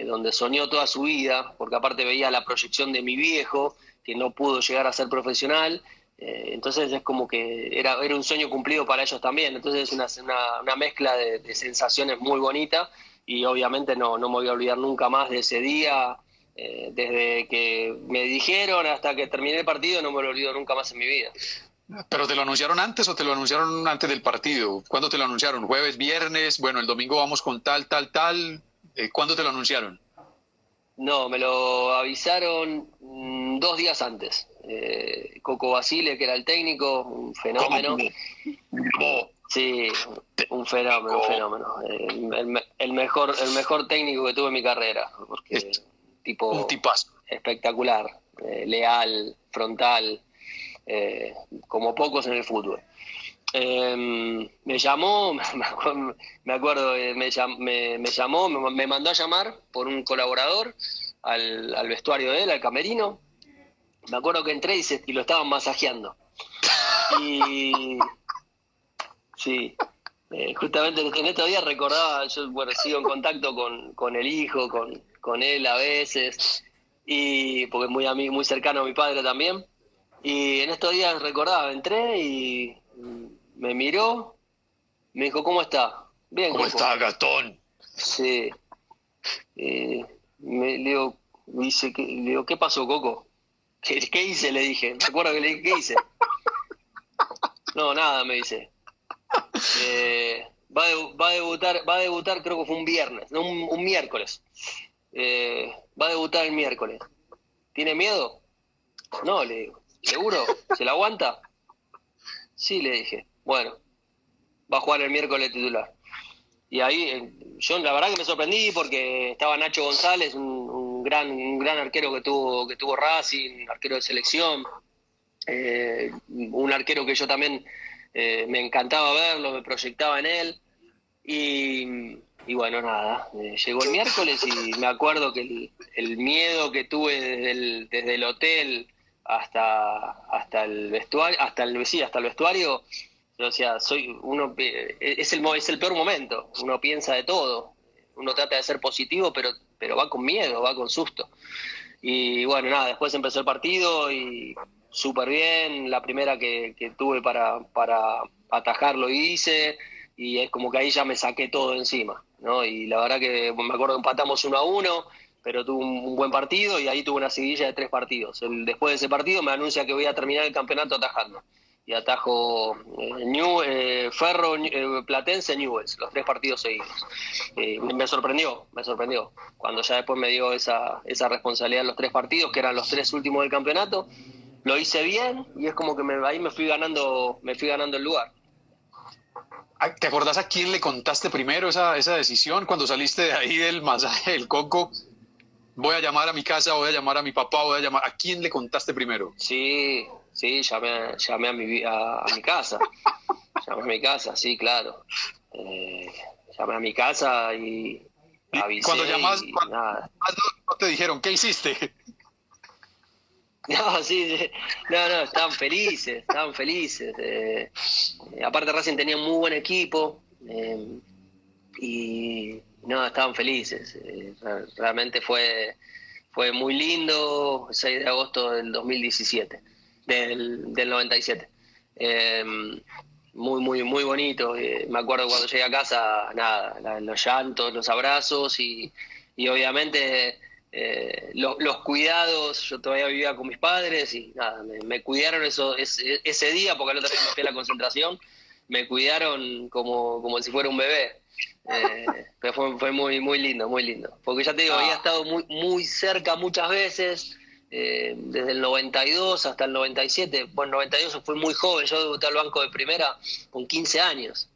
donde soñó toda su vida, porque aparte veía la proyección de mi viejo, que no pudo llegar a ser profesional. Entonces es como que era un sueño cumplido para ellos también. Entonces es una mezcla de sensaciones muy bonita, y obviamente no me voy a olvidar nunca más de ese día. Desde que me dijeron hasta que terminé el partido no me lo olvido nunca más en mi vida. ¿Pero te lo anunciaron antes o te lo anunciaron antes del partido? ¿Cuándo te lo anunciaron? ¿Jueves, viernes? Bueno, el domingo vamos con tal. ¿Cuándo te lo anunciaron? No, me lo avisaron 2 días antes. Coco Basile, que era el técnico, un fenómeno. Sí, un fenómeno. El mejor técnico que tuve en mi carrera, porque un tipazo. Espectacular, leal, frontal, como pocos en el fútbol. Me llamó, me acuerdo, me llamó, me mandó a llamar por un colaborador al vestuario de él, al camerino. Me acuerdo que entré y lo estaban masajeando. Y sí, justamente en estos días recordaba, yo sigo en contacto con el hijo, con él a veces, y porque es muy cercano a mi padre también. Y en estos días recordaba, entré y me miró, me dijo, ¿cómo está? Bien, ¿Cómo Coco. está, Gastón? Sí. Le digo, ¿qué pasó, Coco? ¿Qué hice? Le dije. Me acuerdo que le dije, ¿qué hice? No, nada, me dice. Va a debutar, creo que fue un viernes, no, un miércoles. Va a debutar el miércoles. ¿Tiene miedo? No, le digo. ¿Seguro? ¿Se la aguanta? Sí, le dije. Bueno, va a jugar el miércoles titular. Y ahí yo la verdad que me sorprendí porque estaba Nacho González, un gran arquero que tuvo Racing, un arquero de selección, un arquero que yo también me encantaba verlo, me proyectaba en él. Y bueno, nada, llegó el miércoles y me acuerdo que el miedo que tuve desde el hotel hasta el vestuario, hasta el vestuario. O sea, es el peor momento. Uno piensa de todo. Uno trata de ser positivo, pero va con miedo, va con susto. Y bueno, nada, después empezó el partido y súper bien. La primera que tuve para atajar lo hice. Y es como que ahí ya me saqué todo encima, ¿no? Y la verdad que me acuerdo que empatamos 1-1, pero tuve un buen partido y ahí tuve una seguidilla de 3 partidos. Después de ese partido me anuncia que voy a terminar el campeonato atajando. Y atajo Ferro, Platense, Newell's, los 3 partidos seguidos. Me sorprendió, cuando ya después me dio esa responsabilidad en los 3 partidos, que eran los 3 últimos del campeonato. Lo hice bien y es como que ahí me fui ganando el lugar. ¿Te acordás a quién le contaste primero esa decisión cuando saliste de ahí del masaje del Coco? Voy a llamar a mi casa, voy a llamar a mi papá, ¿a quién le contaste primero? Sí, llamé a mi casa. Llamé a mi casa, sí, claro. Llamé a mi casa y avisé. Cuando llamas, nada. No te dijeron, ¿qué hiciste? No, sí, no, estaban felices. Aparte Racing tenía un muy buen equipo y no, estaban felices. Realmente fue muy lindo, 6 de agosto del 2017, del 97. Muy bonito. Me acuerdo cuando llegué a casa, nada, los llantos, los abrazos y obviamente los cuidados. Yo todavía vivía con mis padres y nada, me cuidaron ese día, porque el otro día me fui a la concentración, me cuidaron como si fuera un bebé. Pero fue muy lindo, porque ya te digo, había estado muy cerca muchas veces, desde el 92 hasta el 97. Bueno, 92 fue muy joven, yo debuté al banco de primera con 15 años.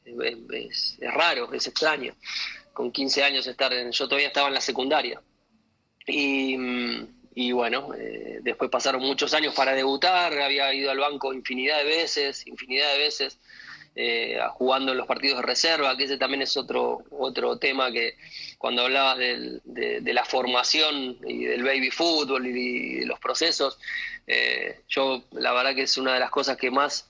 Es raro, es extraño. con 15 años yo todavía estaba en la secundaria. Y bueno, después pasaron muchos años para debutar, había ido al banco infinidad de veces, jugando en los partidos de reserva, que ese también es otro tema que cuando hablabas de la formación y del baby fútbol y de los procesos, yo la verdad que es una de las cosas que más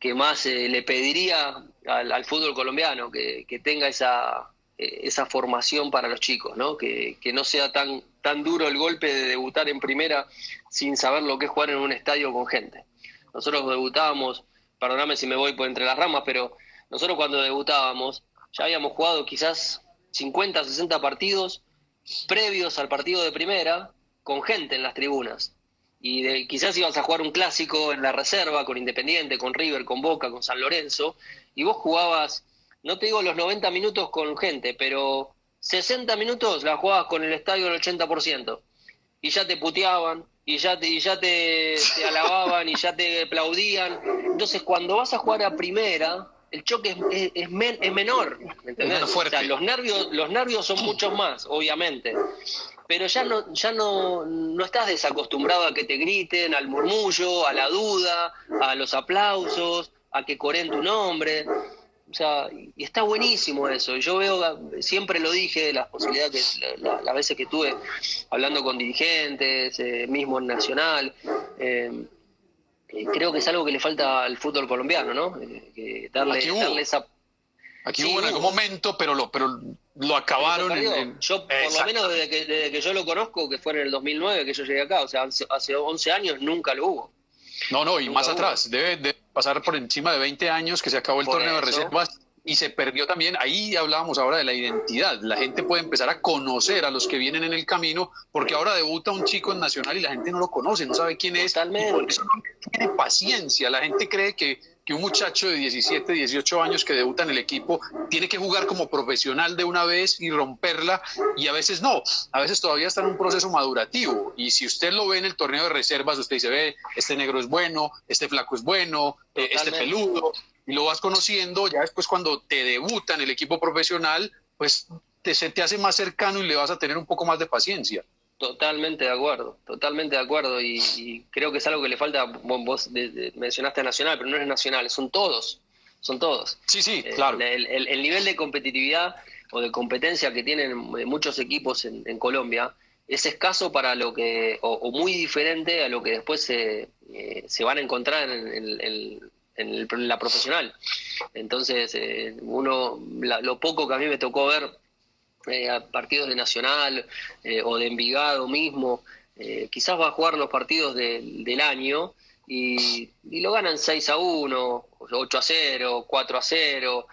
le pediría al fútbol colombiano, que tenga esa formación para los chicos, ¿no? Que no sea tan duro el golpe de debutar en primera sin saber lo que es jugar en un estadio con gente. Nosotros debutábamos, perdóname si me voy por entre las ramas, pero nosotros cuando debutábamos ya habíamos jugado quizás 50, 60 partidos previos al partido de primera con gente en las tribunas. Y quizás ibas a jugar un clásico en la reserva con Independiente, con River, con Boca, con San Lorenzo, y vos jugabas, no te digo los 90 minutos con gente, pero 60 minutos la jugabas con el estadio al 80%, y ya te puteaban, y ya te alababan, y ya te aplaudían. Entonces cuando vas a jugar a primera, el choque es menor, ¿entendés? O sea, los nervios son muchos más, obviamente, pero ya no estás desacostumbrado a que te griten, al murmullo, a la duda, a los aplausos, a que coreen tu nombre. O sea, y está buenísimo eso. Yo veo, siempre lo dije, las posibilidades las veces que estuve hablando con dirigentes, mismo en Nacional, creo que es algo que le falta al fútbol colombiano, ¿no? Darle esa... Aquí sí, hubo en algún momento, pero lo acabaron. Yo, por lo menos desde que yo lo conozco, que fue en el 2009 que yo llegué acá, o sea, hace 11 años nunca lo hubo. No, y más atrás, debe pasar por encima de 20 años que se acabó el torneo de reservas y se perdió también. Ahí hablábamos ahora de la identidad. La gente puede empezar a conocer a los que vienen en el camino, porque ahora debuta un chico en Nacional y la gente no lo conoce, no sabe quién es. Totalmente. Y por eso no tiene paciencia. La gente cree que un muchacho de 17, 18 años que debuta en el equipo tiene que jugar como profesional de una vez y romperla, y a veces no, a veces todavía está en un proceso madurativo, y si usted lo ve en el torneo de reservas, usted dice, ve, este negro es bueno, este flaco es bueno, este peludo, y lo vas conociendo. Ya después cuando te debuta en el equipo profesional, pues se te hace más cercano y le vas a tener un poco más de paciencia. Totalmente de acuerdo, y creo que es algo que le falta. Vos mencionaste a Nacional, pero no es Nacional, son todos. Sí, claro. El nivel de competitividad o de competencia que tienen muchos equipos en Colombia es escaso para lo que, o muy diferente a lo que después se van a encontrar en la profesional. Entonces, lo poco que a mí me tocó ver partidos de Nacional o de Envigado mismo, quizás va a jugar los partidos del año y lo ganan 6-1, 8-0, 4-0,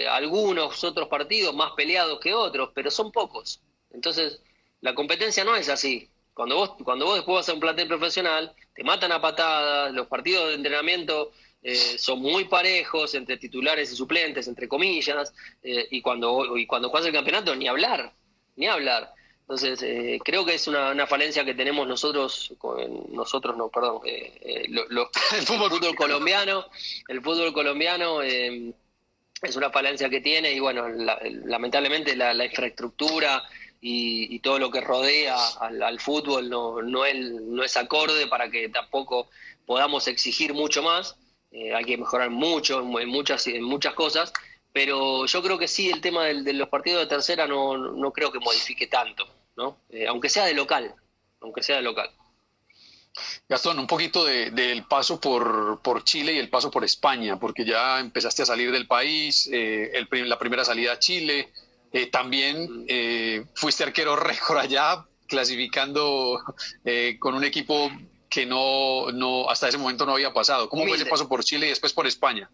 algunos otros partidos más peleados que otros, pero son pocos. Entonces, la competencia no es así. Cuando vos después vas a un plantel profesional, te matan a patadas, los partidos de entrenamiento son muy parejos entre titulares y suplentes, entre comillas, y cuando juegas el campeonato, ni hablar. Entonces, creo que es una falencia que tenemos nosotros, el fútbol colombiano. El fútbol colombiano es una falencia que tiene, y bueno, lamentablemente la infraestructura y todo lo que rodea al fútbol no es acorde para que tampoco podamos exigir mucho más. Hay que mejorar mucho en muchas cosas, pero yo creo que sí, el tema de los partidos de tercera no creo que modifique tanto, ¿no? Aunque sea de local. Gastón, un poquito del paso por Chile y el paso por España, porque ya empezaste a salir del país, la primera salida a Chile, también fuiste arquero récord allá, clasificando con un equipo que no hasta ese momento no había pasado. ¿Cómo fue ese paso por Chile y después por España?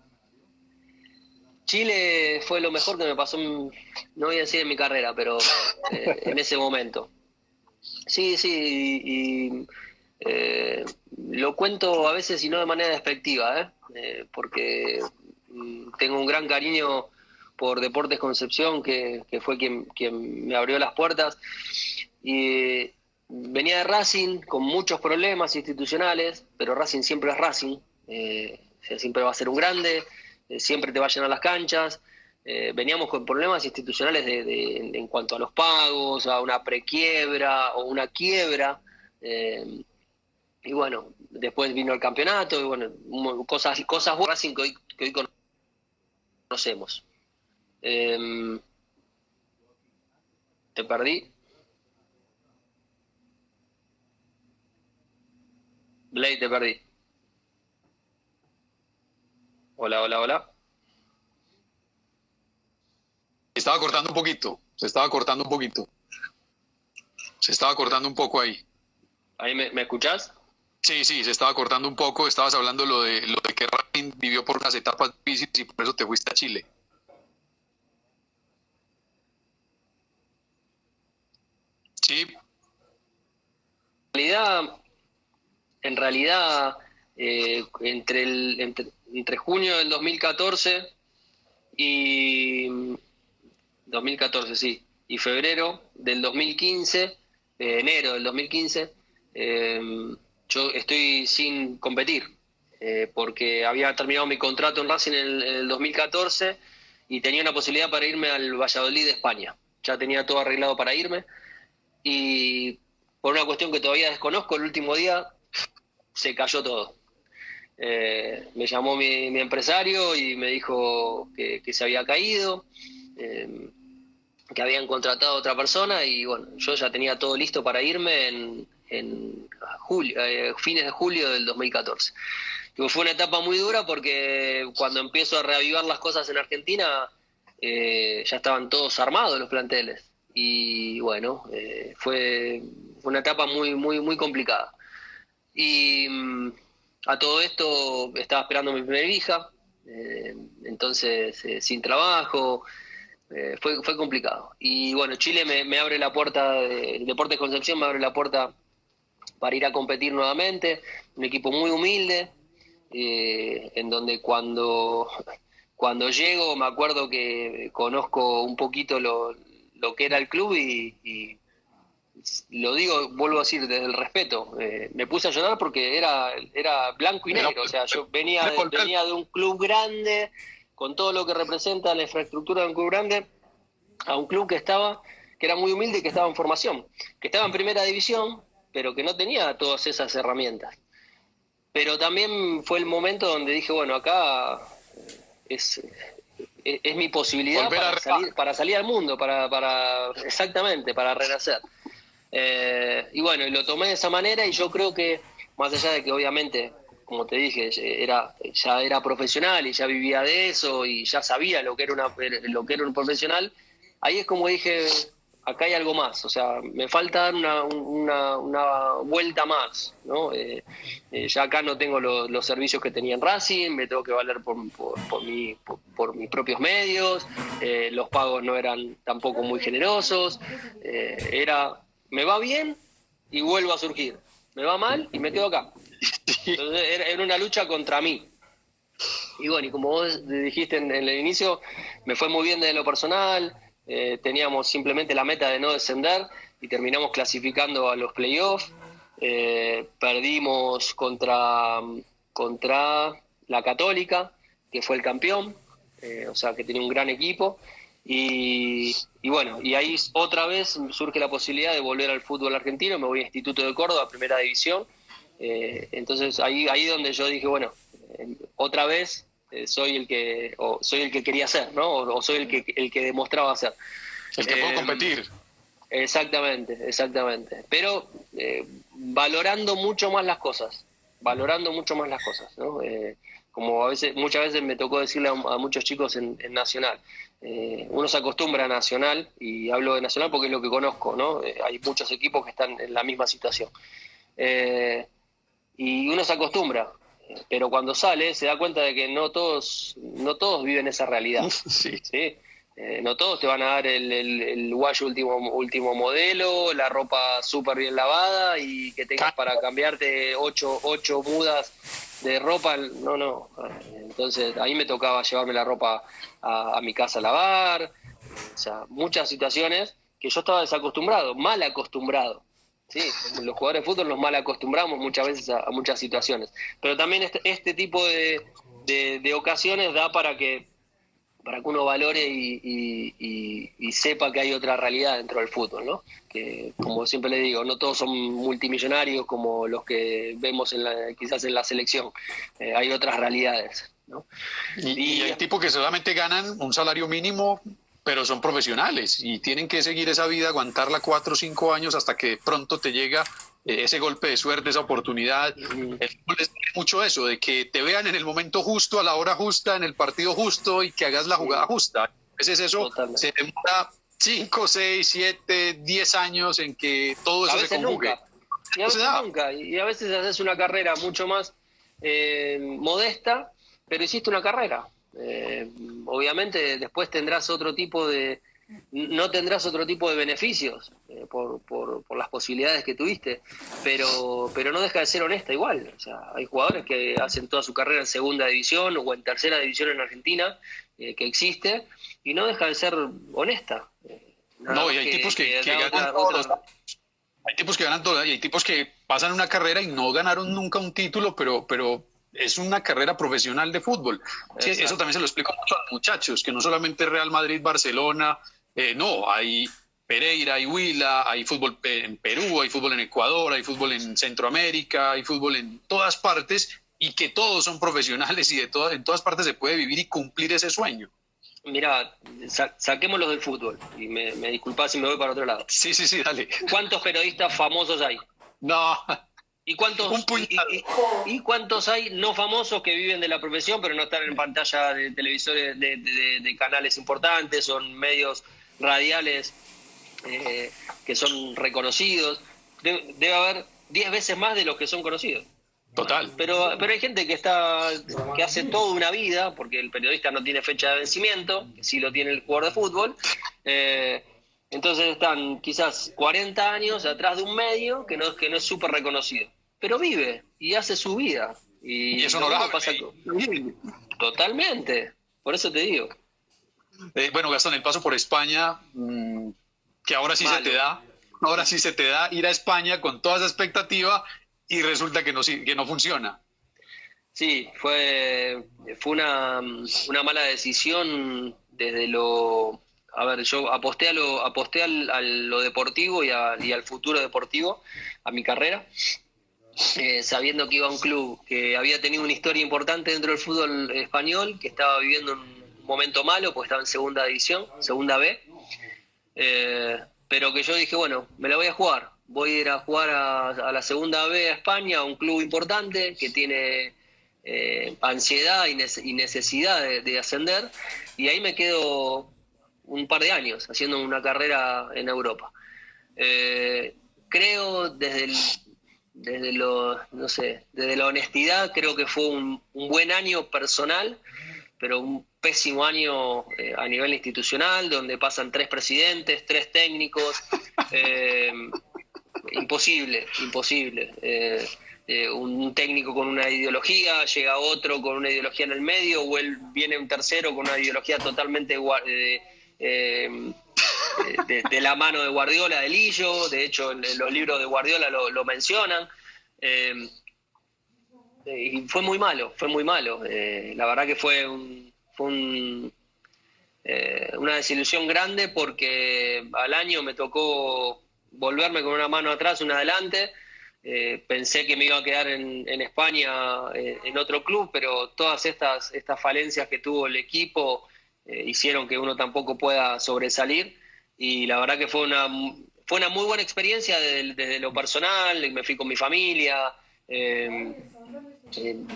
Chile fue lo mejor que me pasó, no voy a decir en mi carrera, pero en ese momento. Sí, y lo cuento a veces y no de manera despectiva, porque tengo un gran cariño por Deportes Concepción, que fue quien me abrió las puertas, y venía de Racing con muchos problemas institucionales, pero Racing siempre es Racing, siempre va a ser un grande, siempre te va a llenar las canchas, veníamos con problemas institucionales en cuanto a los pagos, a una prequiebra o una quiebra. Y bueno, después vino el campeonato y bueno, cosas buenas que hoy conocemos. Te perdí. Blade, te perdí. Hola, hola, hola. Se estaba cortando un poquito. Se estaba cortando un poco ahí. ¿Ahí me escuchás? Sí, se estaba cortando un poco. Estabas hablando lo de que Racing vivió por unas etapas difíciles y por eso te fuiste a Chile. Sí. En realidad entre junio del 2014 y 2014, sí, y febrero del 2015, enero del 2015, yo estoy sin competir, porque había terminado mi contrato en Racing en el 2014 y tenía una posibilidad para irme al Valladolid de España. Ya tenía todo arreglado para irme y por una cuestión que todavía desconozco, el último día se cayó todo. Me llamó mi empresario y me dijo que se había caído, que habían contratado a otra persona y bueno, yo ya tenía todo listo para irme en julio, fines de julio del 2014. Y fue una etapa muy dura porque cuando empiezo a reavivar las cosas en Argentina, ya estaban todos armados los planteles. Y bueno, fue una etapa muy, muy, muy complicada. Y a todo esto estaba esperando mi primera hija, entonces sin trabajo, fue complicado. Y bueno, Chile me abre la puerta, el Deportes Concepción me abre la puerta para ir a competir nuevamente, un equipo muy humilde, en donde cuando llego me acuerdo que conozco un poquito lo que era el club y lo digo, vuelvo a decir desde el respeto, me puse a llorar porque era blanco y negro, o sea, yo venía de un club grande, con todo lo que representa la infraestructura de un club grande, a un club que era muy humilde y que estaba en formación, que estaba en primera división, pero que no tenía todas esas herramientas. Pero también fue el momento donde dije, bueno, acá es mi posibilidad para salir al mundo, exactamente, para renacer. Y bueno, y lo tomé de esa manera y yo creo que, más allá de que obviamente, como te dije, ya era profesional y ya vivía de eso y ya sabía lo que era un profesional, ahí es como dije, acá hay algo más, o sea, me falta dar una vuelta más, ¿no? Ya acá no tengo los servicios que tenía en Racing, me tengo que valer por mis propios medios, los pagos no eran tampoco muy generosos, me va bien y vuelvo a surgir, me va mal y me quedo acá. Entonces era una lucha contra mí. Y bueno, y como vos dijiste en el inicio, me fue muy bien desde lo personal, teníamos simplemente la meta de no descender y terminamos clasificando a los playoffs, perdimos contra la Católica, que fue el campeón, o sea que tenía un gran equipo, y bueno, y ahí otra vez surge la posibilidad de volver al fútbol argentino, me voy a Instituto de Córdoba, primera división, entonces ahí donde yo dije, bueno, otra vez soy el que quería ser, ¿no? O soy el que demostraba ser. El que puedo competir. Exactamente. Pero valorando mucho más las cosas, ¿no? Como muchas veces me tocó decirle a muchos chicos en Nacional, uno se acostumbra a Nacional, y hablo de Nacional porque es lo que conozco, ¿no? Hay muchos equipos que están en la misma situación. Y uno se acostumbra, pero cuando sale se da cuenta de que no todos viven esa realidad. Sí. ¿Sí? No todos te van a dar el guayo último modelo, la ropa súper bien lavada y que tengas para cambiarte ocho mudas de ropa. No. Entonces ahí me tocaba llevarme la ropa a mi casa a lavar. O sea, muchas situaciones que yo estaba desacostumbrado, mal acostumbrado. Sí, los jugadores de fútbol nos mal acostumbramos muchas veces a muchas situaciones. Pero también este tipo de ocasiones da para que para que uno valore y sepa que hay otra realidad dentro del fútbol, ¿no? Que, como siempre le digo, no todos son multimillonarios como los que vemos quizás en la selección. Hay otras realidades, ¿no? Y hay tipos que solamente ganan un salario mínimo, pero son profesionales y tienen que seguir esa vida, aguantarla 4 o 5 años hasta que pronto te llega ese golpe de suerte, esa oportunidad. El fútbol es mucho eso, de que te vean en el momento justo, a la hora justa, en el partido justo y que hagas la jugada justa. A veces eso se demora 5, 6, 7, 10 años en que todo eso se conjugue. Y a veces nunca. Y a veces haces una carrera mucho más modesta, pero hiciste una carrera. Obviamente después tendrás otro tipo de... No tendrás otro tipo de beneficios por las posibilidades que tuviste, pero no deja de ser honesta igual. O sea, hay jugadores que hacen toda su carrera en segunda división o en tercera división en Argentina, que existe, y no deja de ser honesta. No, y hay tipos que ganan todos. Hay tipos que ganan todo y hay tipos que pasan una carrera y no ganaron nunca un título, pero es una carrera profesional de fútbol. Sí, eso también se lo explico mucho a los muchachos, que no solamente Real Madrid, Barcelona, no, hay Pereira, hay Huila, hay fútbol en Perú, hay fútbol en Ecuador, hay fútbol en Centroamérica, hay fútbol en todas partes y que todos son profesionales y en todas partes se puede vivir y cumplir ese sueño. Mirá, saquémoslos del fútbol y me disculpás si me voy para otro lado. Sí, dale. ¿Cuántos periodistas famosos hay? No. ¿Y cuántos hay no famosos que viven de la profesión pero no están en pantalla de televisores de canales importantes, son medios radiales que son reconocidos? Debe haber 10 veces más de los que son conocidos. Total. Pero hay gente que hace toda una vida, porque el periodista no tiene fecha de vencimiento, que sí lo tiene el jugador de fútbol. Entonces están quizás 40 años atrás de un medio que no es súper reconocido, pero vive y hace su vida. Y eso no lo pasa. Totalmente, por eso te digo. Bueno, Gastón, el paso por España, que ahora sí se te da ir a España con toda esa expectativa y resulta que no funciona. Sí, fue una mala decisión desde lo... A ver, yo aposté a lo deportivo y al futuro deportivo, a mi carrera, sabiendo que iba a un club que había tenido una historia importante dentro del fútbol español, que estaba viviendo un momento malo, porque estaba en segunda división, segunda B, pero que yo dije, bueno, me la voy a jugar. Voy a ir a jugar a la segunda B a España, a un club importante que tiene ansiedad y necesidad de ascender, y ahí me quedo un par de años haciendo una carrera en Europa. Creo desde la honestidad, creo que fue un buen año personal, pero un pésimo año a nivel institucional, donde pasan 3 presidentes, 3 técnicos. Imposible. Un técnico con una ideología, llega otro con una ideología en el medio, o viene un tercero con una ideología totalmente de la mano de Guardiola, de Lillo. De hecho, en los libros de Guardiola lo mencionan. Y fue muy malo. La verdad que fue una desilusión grande, porque al año me tocó volverme con una mano atrás, una adelante. Pensé que me iba a quedar en España en otro club, pero todas estas falencias que tuvo el equipo hicieron que uno tampoco pueda sobresalir, y la verdad que fue una muy buena experiencia desde lo personal. Me fui con mi familia,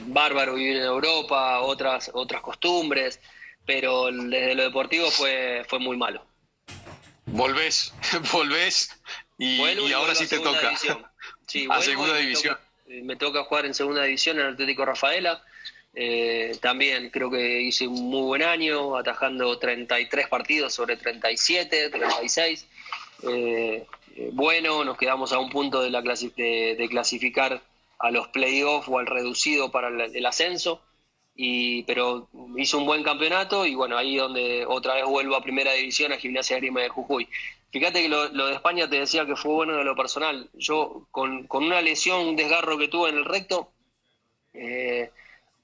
bárbaro vivir en Europa, otras costumbres, pero desde lo deportivo fue muy malo. Volvés y ahora sí te toca. Sí, a segunda división. Me toca jugar en segunda división en el Atlético Rafaela. También creo que hice un muy buen año, atajando 33 partidos sobre 37, 36. Bueno, nos quedamos a un punto de clasificar a los playoffs o al reducido para el ascenso, pero hizo un buen campeonato, y bueno, ahí donde otra vez vuelvo a primera división, a Gimnasia de Grima de Jujuy. Fíjate que lo de España te decía que fue bueno de lo personal. Yo con una lesión, un desgarro que tuve en el recto,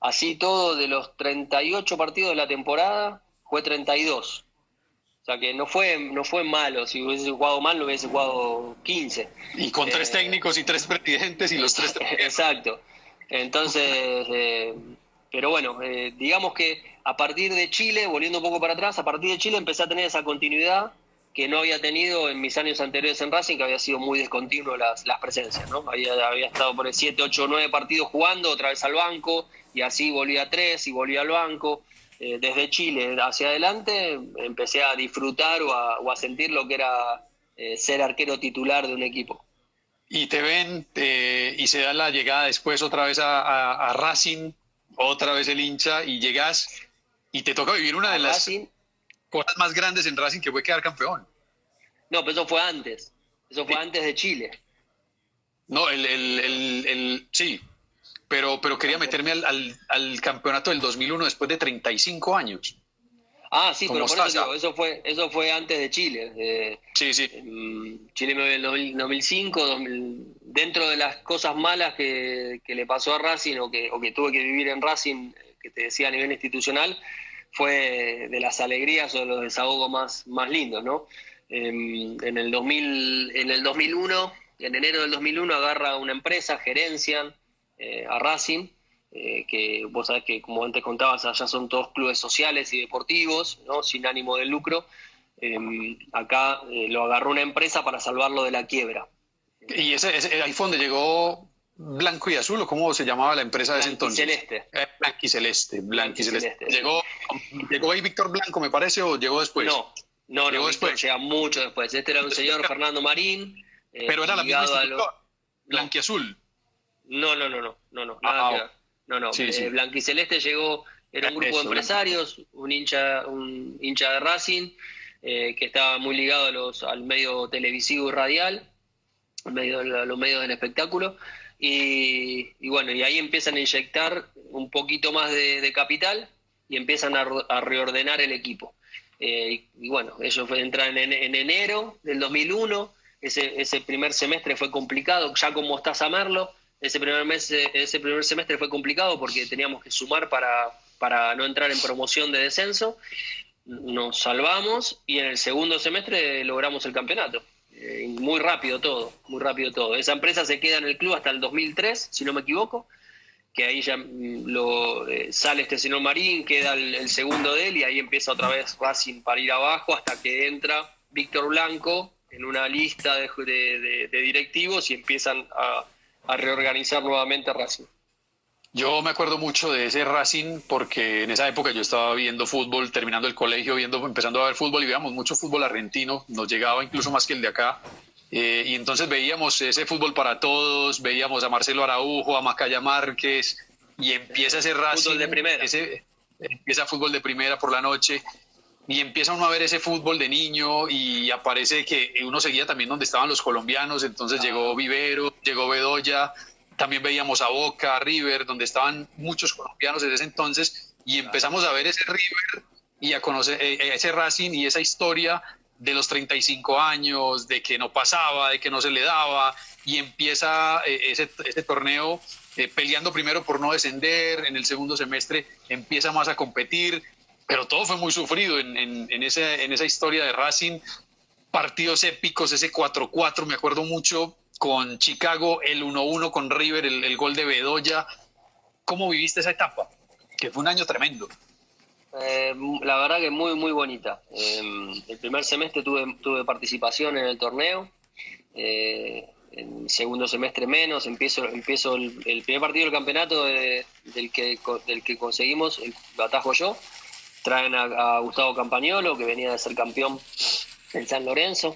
así todo, de los 38 partidos de la temporada, fue 32. O sea que no fue malo. Si hubiese jugado mal, lo hubiese jugado 15. Y con 3 técnicos y 3 presidentes y los 3... Exacto. Entonces, pero bueno, digamos que a partir de Chile, volviendo un poco para atrás, a partir de Chile empecé a tener esa continuidad que no había tenido en mis años anteriores en Racing, que había sido muy descontinuo las presencias, ¿no? Había estado por el 7, 8, 9 partidos jugando, otra vez al banco, y así volvía a 3 y volvía al banco. Desde Chile hacia adelante empecé a disfrutar o a sentir lo que era ser arquero titular de un equipo. Y te ven y se da la llegada después otra vez a Racing, otra vez el hincha, y llegas y te toca vivir una de las Racing, cosas más grandes en Racing, que fue quedar campeón. no, pero eso fue antes. Eso fue antes de Chile. No, sí, pero quería meterme al campeonato del 2001 después de 35 años. Ah, sí, pero por eso Sasa. digo, eso fue antes de Chile. Sí, sí. Chile en el 2005, dentro de las cosas malas que le pasó a Racing o que tuve que vivir en Racing, que te decía a nivel institucional, fue de las alegrías o de los desahogos más lindos, ¿no? En el 2001, en enero del 2001, agarra una empresa, gerencian a Racing, que vos sabés que, como antes contabas, allá son todos clubes sociales y deportivos, ¿no? Sin ánimo de lucro. Acá lo agarró una empresa para salvarlo de la quiebra. Y ahí fue donde llegó Blanco y Azul, ¿o cómo se llamaba la empresa de ese entonces? Blanquiceleste. ¿Llegó ahí Víctor Blanco, me parece, o llegó después? No, Víctor llega mucho después. Este era un señor Fernando Marín. Pero era la misma institución, Blanquiazul. No, nada que ver. No. Sí. Blanquiceleste llegó, era un grupo de empresarios, un hincha de Racing, que estaba muy ligado al medio televisivo y radial, a los medios del espectáculo, y bueno, y ahí empiezan a inyectar un poquito más de capital y empiezan a reordenar el equipo. Y bueno, eso fue entrar en enero del 2001, ese primer semestre fue complicado, ya con Mostaza Merlo. Ese primer semestre fue complicado porque teníamos que sumar para no entrar en promoción de descenso. Nos salvamos y en el segundo semestre logramos el campeonato. Muy rápido todo. Esa empresa se queda en el club hasta el 2003, si no me equivoco, que ahí ya sale este señor Marín, queda el segundo de él y ahí empieza otra vez Racing para ir abajo hasta que entra Víctor Blanco en una lista de directivos y empiezan a reorganizar nuevamente Racing. Yo me acuerdo mucho de ese Racing porque en esa época yo estaba viendo fútbol, terminando el colegio, empezando a ver fútbol y veíamos mucho fútbol argentino, nos llegaba incluso más que el de acá. Y entonces veíamos ese fútbol para todos, veíamos a Marcelo Araujo, a Macaya Márquez, y empieza ese Racing. Fútbol de primera. Empieza fútbol de primera por la noche. Y empieza uno a ver ese fútbol de niño y aparece que uno seguía también donde estaban los colombianos, entonces llegó Vivero, llegó Bedoya, también veíamos a Boca, a River, donde estaban muchos colombianos desde ese entonces, y empezamos a ver ese River y a conocer ese Racing y esa historia de los 35 años, de que no pasaba, de que no se le daba, y empieza ese torneo peleando primero por no descender, en el segundo semestre empieza más a competir. Pero todo fue muy sufrido en esa historia de Racing. Partidos épicos, ese 4-4, me acuerdo mucho, con Chicago, el 1-1 con River, el gol de Bedoya. ¿Cómo viviste esa etapa? Que fue un año tremendo. La verdad que muy, muy bonita. El primer semestre tuve participación en el torneo. En el segundo semestre menos. Empiezo el primer partido del campeonato del que conseguimos, lo atajo yo. Traen a Gustavo Campagnolo, que venía de ser campeón en San Lorenzo.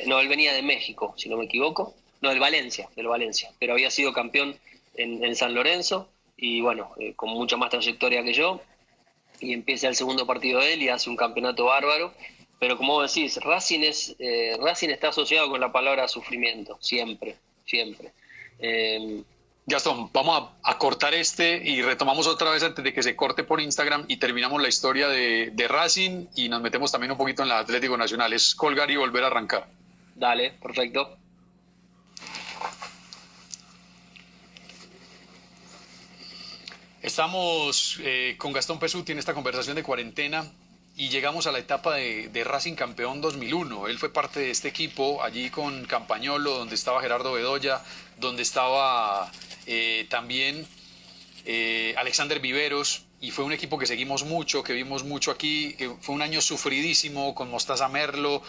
No, él venía de México, si no me equivoco. No, del Valencia, pero había sido campeón en San Lorenzo y bueno, con mucha más trayectoria que yo. Y empieza el segundo partido de él y hace un campeonato bárbaro. Pero como vos decís, Racing está asociado con la palabra sufrimiento, siempre. Gastón, vamos a cortar y retomamos otra vez antes de que se corte por Instagram y terminamos la historia de Racing y nos metemos también un poquito en la Atlético Nacional. Es colgar y volver a arrancar. Dale, perfecto. Estamos con Gastón Pesuti en esta conversación de cuarentena y llegamos a la etapa de Racing campeón 2001. Él fue parte de este equipo, allí con Campagnolo, donde estaba Gerardo Bedoya, donde estaba también Alexander Viveros, y fue un equipo que seguimos mucho, que vimos mucho aquí. Fue un año sufridísimo con Mostaza Merlo,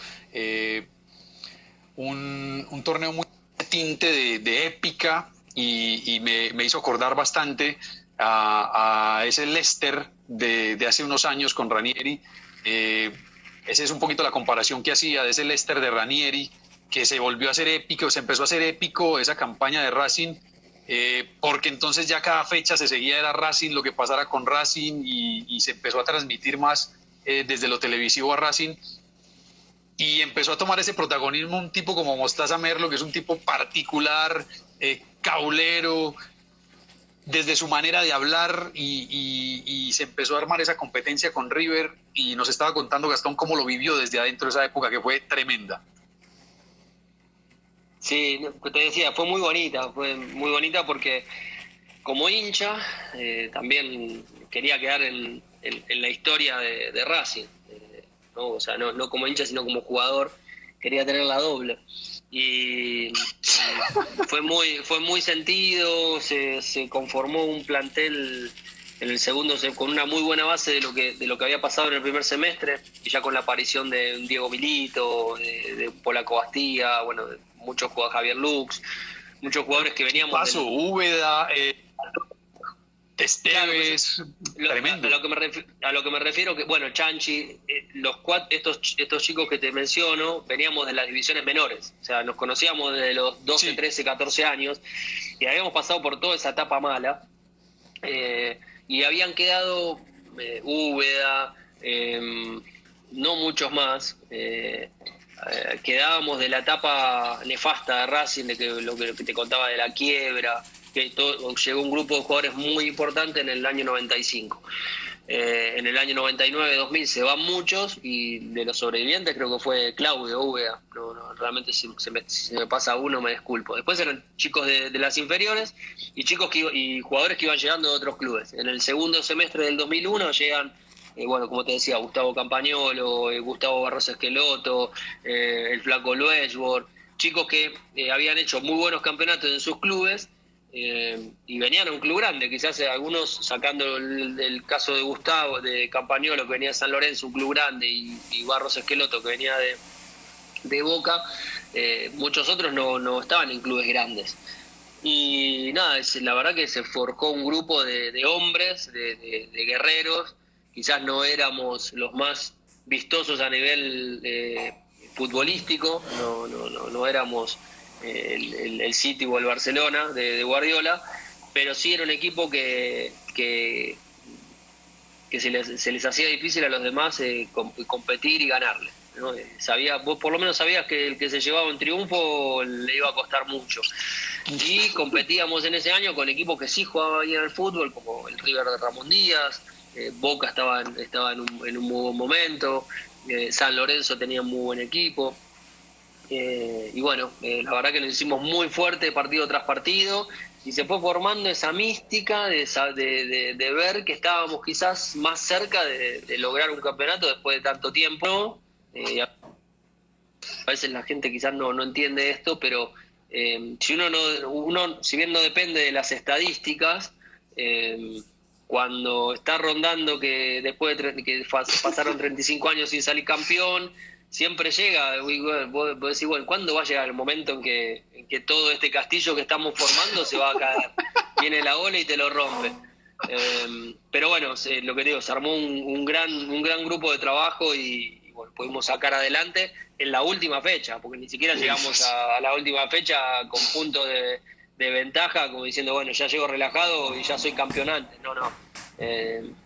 un torneo muy tinte de épica, y me hizo acordar bastante a ese Leicester de hace unos años con Ranieri. Esa es un poquito la comparación que hacía de ese Leicester de Ranieri, que se volvió a hacer épico, se empezó a hacer épico esa campaña de Racing, porque entonces ya cada fecha se seguía era Racing, lo que pasara con Racing, y se empezó a transmitir más desde lo televisivo a Racing, y empezó a tomar ese protagonismo un tipo como Mostaza Merlo, que es un tipo particular, caulero, desde su manera de hablar, y se empezó a armar esa competencia con River, y nos estaba contando Gastón cómo lo vivió desde adentro de esa época, que fue tremenda. Sí, te decía, fue muy bonita porque como hincha también quería quedar en la historia de Racing, ¿no? O sea, no como hincha, sino como jugador, quería tener la doble. Y fue muy sentido, se conformó un plantel en el segundo con una muy buena base de lo que había pasado en el primer semestre, y ya con la aparición de un Diego Milito, de un Polaco Bastía, bueno, de muchos jugadores, Javier Lux, muchos jugadores que veníamos Úbeda, Esteves, claro, tremendo. A lo que me refiero, que bueno, Chanchi, estos chicos que te menciono, veníamos de las divisiones menores, o sea, nos conocíamos desde los 12, sí, 13, 14 años, y habíamos pasado por toda esa etapa mala, y habían quedado Úbeda, no muchos más, quedábamos de la etapa nefasta de Racing, de que lo que te contaba de la quiebra, que llegó un grupo de jugadores muy importante en el año 95. En el año 99-2000 se van muchos, y de los sobrevivientes creo que fue Claudio Úbeda. No, realmente si se me pasa uno me disculpo. Después eran chicos de las inferiores y chicos y jugadores que iban llegando de otros clubes. En el segundo semestre del 2001 llegan, bueno, como te decía, Gustavo Campagnolo, Gustavo Barros Esqueloto, el Flaco Lueshbor, chicos que habían hecho muy buenos campeonatos en sus clubes, y venían a un club grande, quizás algunos, sacando el caso de Gustavo, de Campagnolo, que venía de San Lorenzo, un club grande, y Barros Esqueloto, que venía de Boca, muchos otros no estaban en clubes grandes. Y nada, la verdad que se forjó un grupo de hombres, de guerreros. Quizás no éramos los más vistosos a nivel futbolístico, no éramos el City o el Barcelona de Guardiola, pero sí era un equipo que se les hacía difícil a los demás competir y ganarle, ¿no? Vos por lo menos sabías que el que se llevaba un triunfo le iba a costar mucho. Y competíamos en ese año con equipos que sí jugaban bien al fútbol, como el River de Ramón Díaz, Boca estaba en un muy buen momento, San Lorenzo tenía un muy buen equipo. Y bueno, la verdad que lo hicimos muy fuerte partido tras partido, y se fue formando esa mística de ver que estábamos quizás más cerca de lograr un campeonato después de tanto tiempo. A veces la gente quizás no entiende esto, pero si uno si bien no depende de las estadísticas, cuando está rondando que después que pasaron 35 años sin salir campeón, siempre llega, vos decís, bueno, ¿cuándo va a llegar el momento en que todo este castillo que estamos formando se va a caer? Viene la ola y te lo rompe. Pero bueno, lo que digo, se armó un gran grupo de trabajo, y bueno, pudimos sacar adelante en la última fecha, porque ni siquiera llegamos a la última fecha con puntos de ventaja, como diciendo, bueno, ya llego relajado y ya soy campeonante. No.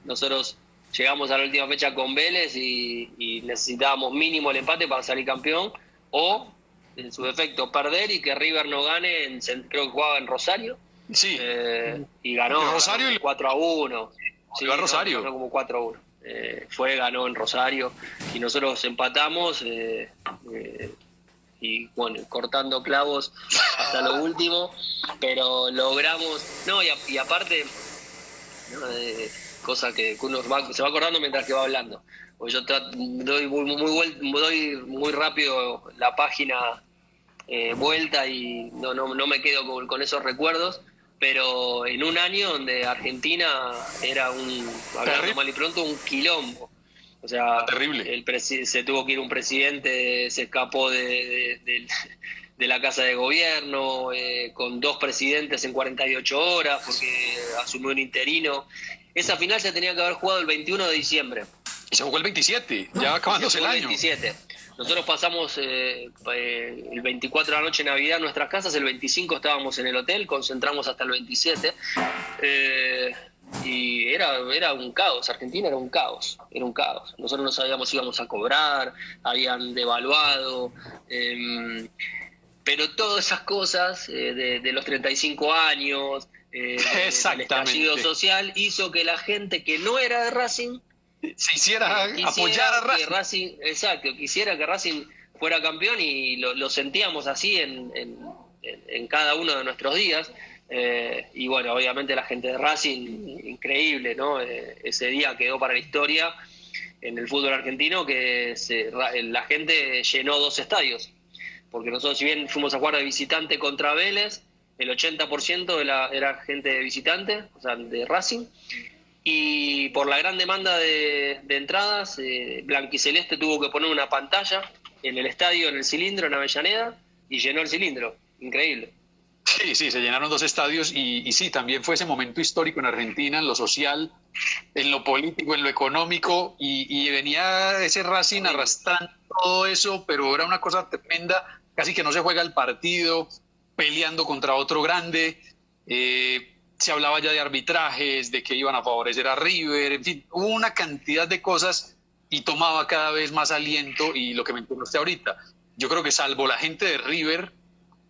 Nosotros llegamos a la última fecha con Vélez y necesitábamos mínimo el empate para salir campeón, o en su defecto perder y que River no gane, creo que jugaba en Rosario, sí, y ganó, Rosario, 4-1. Sí, Rosario. Ganó como 4-1. Ganó en Rosario, y nosotros empatamos, y bueno, cortando clavos hasta lo último, pero logramos, y aparte, ¿no? cosa que uno se va acordando mientras que va hablando. Porque yo doy doy muy rápido la página vuelta y no me quedo con esos recuerdos, pero en un año donde Argentina era hablando mal y pronto, un quilombo. O sea, terrible. Se tuvo que ir un presidente, se escapó de la Casa de Gobierno, con 2 presidentes en 48 horas, porque asumió un interino. Esa final se tenía que haber jugado el 21 de diciembre. Y se jugó el 27, ya acabándose el año. 27. Nosotros pasamos el 24 de la noche de Navidad en nuestras casas, el 25 estábamos en el hotel, concentramos hasta el 27. Y era un caos, Argentina era un caos. Nosotros no sabíamos si íbamos a cobrar, habían devaluado, pero todas esas cosas de los 35 años, del estallido social, hizo que la gente que no era de Racing se hiciera apoyar a Racing. Quisiera que Racing fuera campeón, y lo sentíamos así en cada uno de nuestros días. Y bueno, obviamente la gente de Racing, increíble, ¿no? Ese día quedó para la historia en el fútbol argentino, que la gente llenó 2 estadios, porque nosotros, si bien fuimos a jugar de visitante contra Vélez, el 80% era gente de visitante, o sea, de Racing, y por la gran demanda de entradas, Blanquiceleste tuvo que poner una pantalla en el estadio, en el Cilindro, en Avellaneda, y llenó el Cilindro. Increíble. Sí, se llenaron 2 estadios y sí, también fue ese momento histórico en Argentina, en lo social, en lo político, en lo económico, y venía ese Racing arrastrando todo eso, pero era una cosa tremenda, casi que no se juega el partido, peleando contra otro grande, se hablaba ya de arbitrajes, de que iban a favorecer a River, en fin, hubo una cantidad de cosas y tomaba cada vez más aliento, y lo que mencionó usted ahorita, yo creo que salvo la gente de River,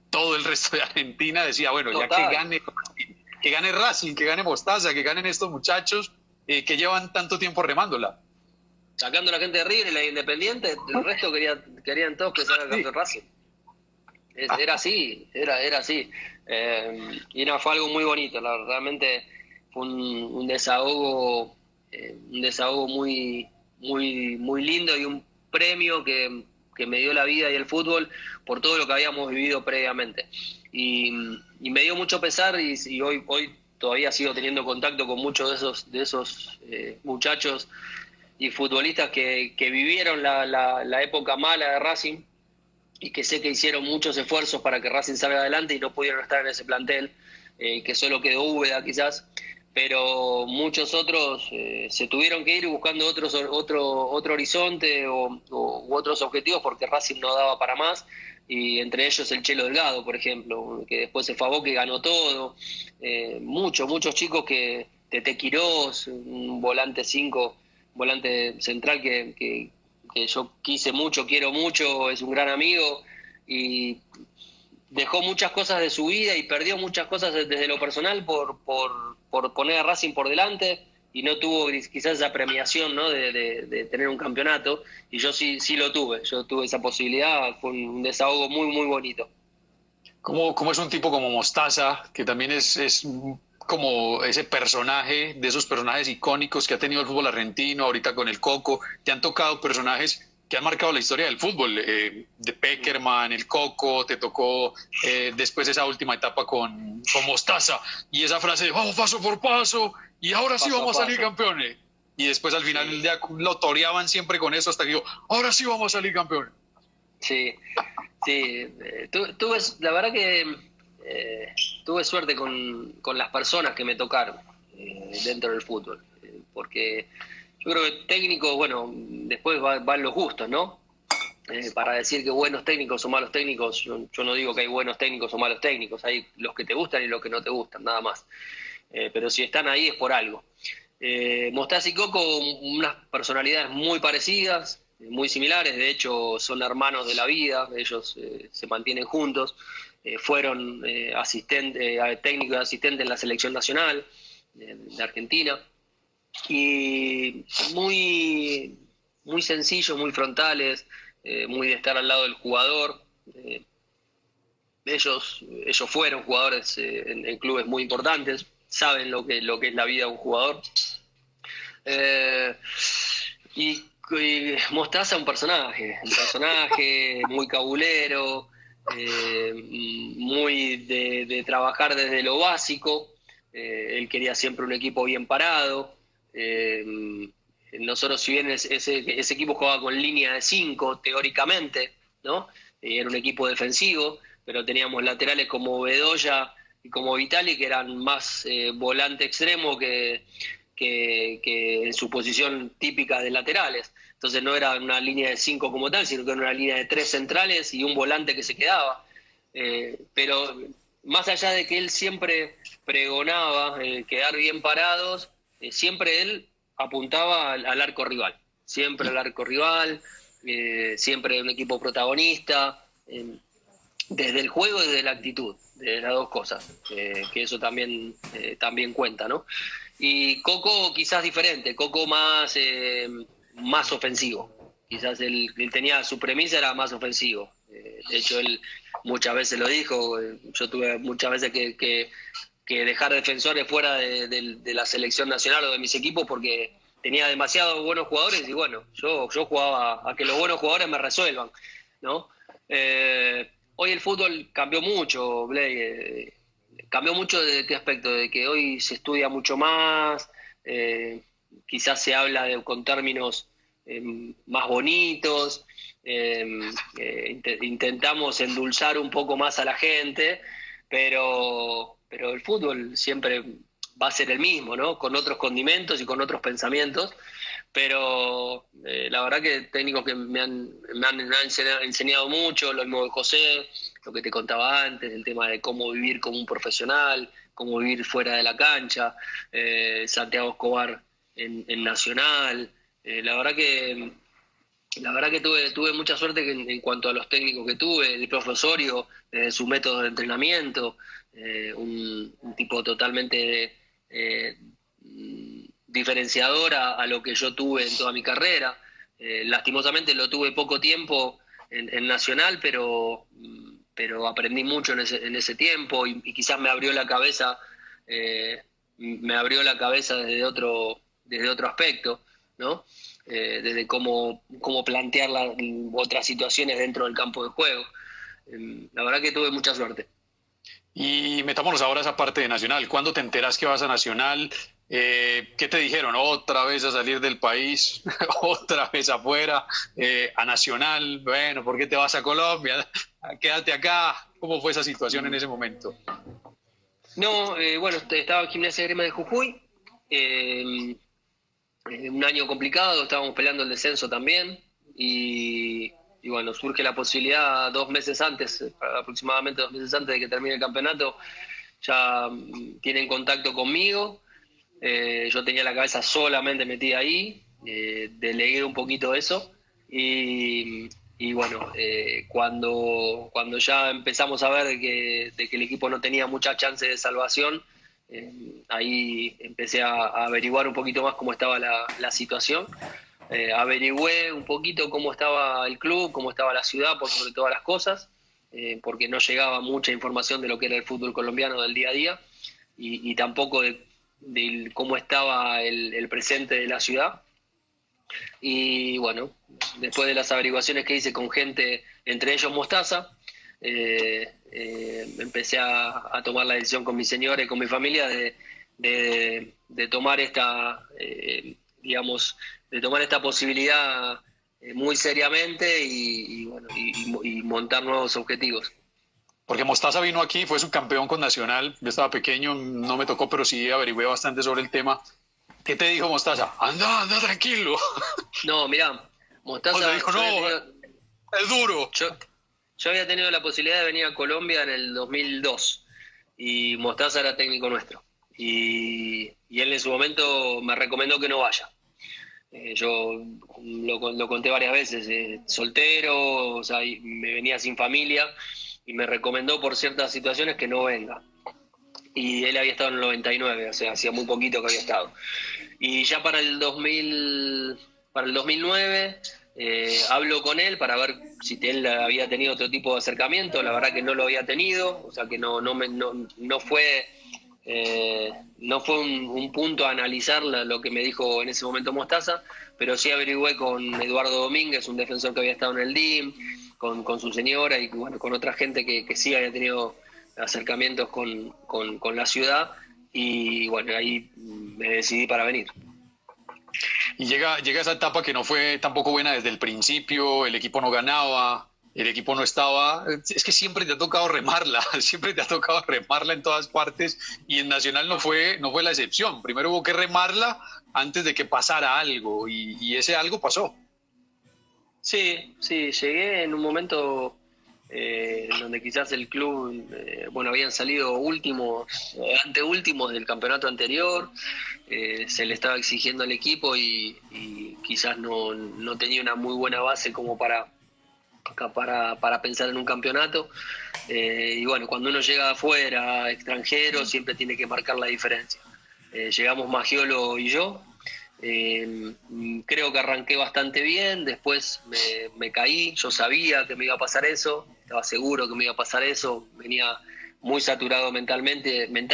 todo el resto de Argentina decía, bueno, total, ya que gane Racing, que gane Mostaza, que ganen estos muchachos que llevan tanto tiempo remándola. Sacando a la gente de River y la Independiente, el resto querían todos que salga campeón Racing. Era así. Y no, fue algo muy bonito, realmente fue un desahogo muy, muy, muy lindo, y un premio que me dio la vida y el fútbol por todo lo que habíamos vivido previamente. Y me dio mucho pesar, y hoy todavía sigo teniendo contacto con muchos de esos muchachos y futbolistas que vivieron la época mala de Racing, y que sé que hicieron muchos esfuerzos para que Racing salga adelante y no pudieron estar en ese plantel, que solo quedó Úbeda quizás, pero muchos otros se tuvieron que ir buscando otro horizonte u otros objetivos, porque Racing no daba para más, y entre ellos el Chelo Delgado, por ejemplo, que después se fue a Boca y ganó todo. Muchos chicos que Tete Quirós, un volante 5, volante central que yo quise mucho, quiero mucho, es un gran amigo, y dejó muchas cosas de su vida y perdió muchas cosas desde lo personal por poner a Racing por delante, y no tuvo quizás esa premiación, ¿no? de tener un campeonato, y yo sí lo tuve, esa posibilidad, fue un desahogo muy, muy bonito. ¿Cómo es un tipo como Mostaza, que también es como ese personaje, de esos personajes icónicos que ha tenido el fútbol argentino, ahorita con el Coco, te han tocado personajes que han marcado la historia del fútbol, de Peckerman, el Coco, te tocó después esa última etapa con Mostaza, y esa frase de vamos paso por paso, y ahora sí vamos a salir campeones, y después al final del día lo toreaban siempre con eso, hasta que digo, ahora sí vamos a salir campeones. Sí, la verdad que tuve suerte con las personas que me tocaron dentro del fútbol, porque yo creo que técnicos, bueno, después van los gustos, ¿no? Para decir que buenos técnicos o malos técnicos, yo no digo que hay buenos técnicos o malos técnicos, hay los que te gustan y los que no te gustan, nada más. Pero si están ahí es por algo. Mostaza y Coco, unas personalidades muy parecidas, muy similares, de hecho son hermanos de la vida, ellos se mantienen juntos, fueron técnicos y asistentes en la selección nacional de Argentina, y muy, muy sencillos, muy frontales, muy de estar al lado del jugador. Ellos fueron jugadores en clubes muy importantes, saben lo que es la vida de un jugador. Eh, y Mostaza un personaje muy cabulero, muy de trabajar desde lo básico. Él quería siempre un equipo bien parado. Nosotros, si bien ese equipo jugaba con línea de 5, teóricamente, ¿no? Era un equipo defensivo, pero teníamos laterales como Bedoya y como Vitali, que eran más volante extremo que en su posición típica de laterales. Entonces no era una línea de 5 como tal, sino que era una línea de 3 centrales y un volante que se quedaba. Pero más allá de que él siempre pregonaba quedar bien parados, siempre él apuntaba al arco rival. Siempre al arco rival, siempre un equipo protagonista, desde el juego y desde la actitud, de las dos cosas, que eso también cuenta, ¿no? Y Coco quizás diferente, Coco más ofensivo. Quizás él tenía su premisa, era más ofensivo. De hecho, él muchas veces lo dijo, yo tuve muchas veces que dejar defensores fuera de la selección nacional o de mis equipos porque tenía demasiados buenos jugadores y bueno, yo jugaba a que los buenos jugadores me resuelvan, ¿no? Hoy el fútbol cambió mucho, Blake. Cambió mucho de qué aspecto, de que hoy se estudia mucho más, quizás se habla con términos más bonitos, intentamos endulzar un poco más a la gente, pero el fútbol siempre va a ser el mismo, ¿no? Con otros condimentos y con otros pensamientos, pero la verdad que técnicos que me han enseñado mucho, lo mismo de José, lo que te contaba antes, el tema de cómo vivir como un profesional, cómo vivir fuera de la cancha, Santiago Escobar en Nacional. La verdad que tuve mucha suerte en cuanto a los técnicos que tuve, el profe Osorio, su método de entrenamiento, un tipo totalmente diferenciador a lo que yo tuve en toda mi carrera. Lastimosamente lo tuve poco tiempo en Nacional, pero aprendí mucho en ese tiempo y quizás me abrió la cabeza desde otro aspecto, ¿no? Desde cómo plantear otras situaciones dentro del campo de juego. La verdad que tuve mucha suerte. Y metámonos ahora a esa parte de Nacional. ¿Cuándo te enteras que vas a Nacional? ¿Qué te dijeron? ¿Otra vez a salir del país? ¿Otra vez afuera? ¿A Nacional? Bueno, ¿por qué te vas a Colombia? Quédate acá. ¿Cómo fue esa situación en ese momento? No, bueno, estaba en Gimnasia de Grima de Jujuy. Un año complicado, estábamos peleando el descenso también. Y bueno, surge la posibilidad 2 meses antes, aproximadamente 2 meses antes de que termine el campeonato, ya tienen contacto conmigo. Yo tenía la cabeza solamente metida ahí, delegué un poquito eso y bueno, cuando ya empezamos a ver de que el equipo no tenía mucha chance de salvación, ahí empecé a averiguar un poquito más cómo estaba la situación. Averigüé un poquito cómo estaba el club, cómo estaba la ciudad, por sobre todas las cosas, porque no llegaba mucha información de lo que era el fútbol colombiano del día a día y tampoco de cómo estaba el presente de la ciudad. Y bueno, después de las averiguaciones que hice con gente, entre ellos Mostaza, empecé a tomar la decisión con mi señora y con mi familia de tomar de tomar esta posibilidad muy seriamente y montar nuevos objetivos. Porque Mostaza vino aquí, fue subcampeón con Nacional. Yo estaba pequeño, no me tocó, pero sí averigüé bastante sobre el tema. ¿Qué te dijo Mostaza? Anda tranquilo. No, mirá, Mostaza... dijo, no, es duro. Yo había tenido la posibilidad de venir a Colombia en el 2002 y Mostaza era técnico nuestro. Y él en su momento me recomendó que no vaya. Yo lo conté varias veces, soltero, o sea, me venía sin familia y me recomendó por ciertas situaciones que no venga. Y él había estado en el 99, o sea, hacía muy poquito que había estado. Y ya para el 2009 hablo con él para ver si él había tenido otro tipo de acercamiento. La verdad que no lo había tenido, o sea que no fue No fue un punto a analizar lo que me dijo en ese momento Mostaza, pero sí averigüé con Eduardo Domínguez, un defensor que había estado en el DIM, con su señora y bueno, con otra gente que sí había tenido acercamientos con la ciudad, y bueno, ahí me decidí para venir. Y llega esa etapa que no fue tampoco buena desde el principio, el equipo no ganaba, el equipo no estaba, es que siempre te ha tocado remarla, siempre te ha tocado remarla en todas partes, y en Nacional no fue la excepción. Primero hubo que remarla antes de que pasara algo, y ese algo pasó. Sí, sí, llegué en un momento donde quizás el club, bueno, habían salido anteúltimos del campeonato anterior, se le estaba exigiendo al equipo y quizás no tenía una muy buena base como para pensar en un campeonato. Y bueno, cuando uno llega afuera, extranjero, siempre tiene que marcar la diferencia. Llegamos Magiolo y yo. Creo que arranqué bastante bien, después me caí, yo sabía que me iba a pasar eso, estaba seguro que me iba a pasar eso, venía muy saturado mental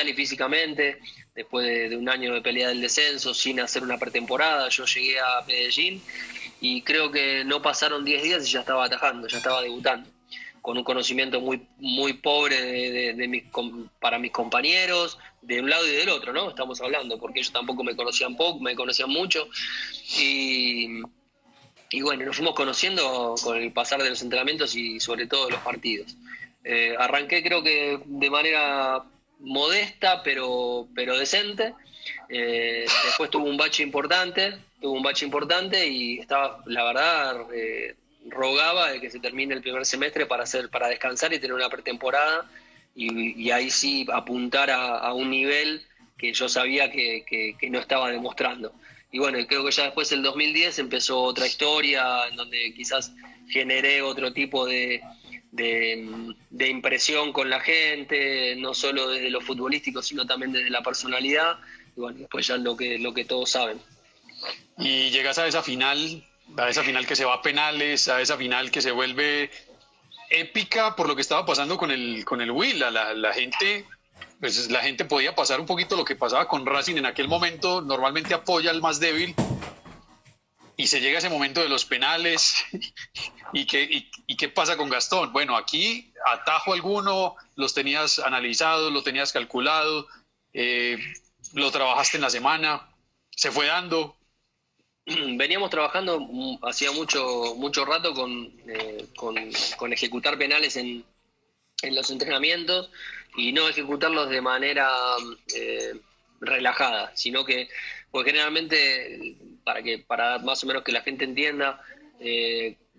y físicamente, después de un año de pelea del descenso, sin hacer una pretemporada. Yo llegué a Medellín y creo que no pasaron 10 días y ya estaba atajando, ya estaba debutando, con un conocimiento muy, muy pobre para mis compañeros, de un lado y del otro, ¿no? Estamos hablando, porque ellos tampoco me conocían poco, me conocían mucho, y, y bueno, nos fuimos conociendo con el pasar de los entrenamientos y sobre todo de los partidos. Arranqué creo que de manera modesta, pero decente. Después tuvo un bache importante y estaba, la verdad, rogaba de que se termine el primer semestre para descansar y tener una pretemporada y ahí sí apuntar a un nivel que yo sabía que no estaba demostrando. Y bueno, creo que ya después del 2010 empezó otra historia en donde quizás generé otro tipo de impresión con la gente, no solo desde lo futbolístico, sino también desde la personalidad. Y bueno, después ya lo que todos saben. Y llegas a esa final que se va a penales, a esa final que se vuelve épica por lo que estaba pasando con el Huila. La gente, pues la gente podía pasar un poquito lo que pasaba con Racing en aquel momento, normalmente apoya al más débil, y se llega ese momento de los penales. ¿Y qué pasa con Gastón? Bueno, aquí atajo alguno, los tenías analizados, lo tenías calculado, eh, lo trabajaste en la semana, se fue dando. Veníamos trabajando hacía mucho rato con ejecutar penales en los entrenamientos y no ejecutarlos de manera relajada, sino que, pues generalmente, para más o menos que la gente entienda,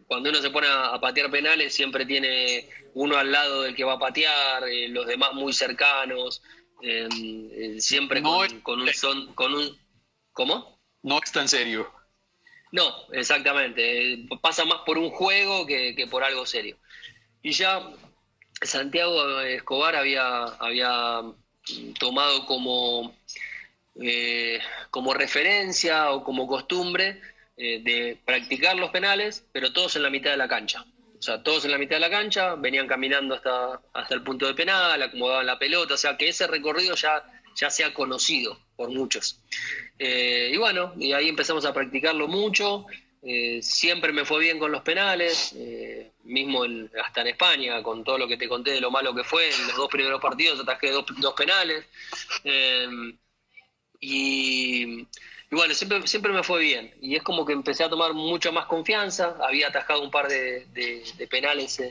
cuando uno se pone a patear penales siempre tiene uno al lado del que va a patear, los demás muy cercanos, siempre No, con un... ¿Cómo? no es tan serio. No, exactamente. Pasa más por un juego que por algo serio. Y ya Santiago Escobar había tomado como referencia o como costumbre de practicar los penales, pero todos en la mitad de la cancha. O sea, todos en la mitad de la cancha, venían caminando hasta el punto de penal, acomodaban la pelota, o sea, que ese recorrido ya sea conocido por muchos. Y bueno, y ahí empezamos a practicarlo mucho. Siempre me fue bien con los penales, mismo hasta en España, con todo lo que te conté de lo malo que fue, en los 2 primeros partidos atajé dos penales. Y bueno, siempre me fue bien. Y es como que empecé a tomar mucha más confianza. Había atajado un par de penales a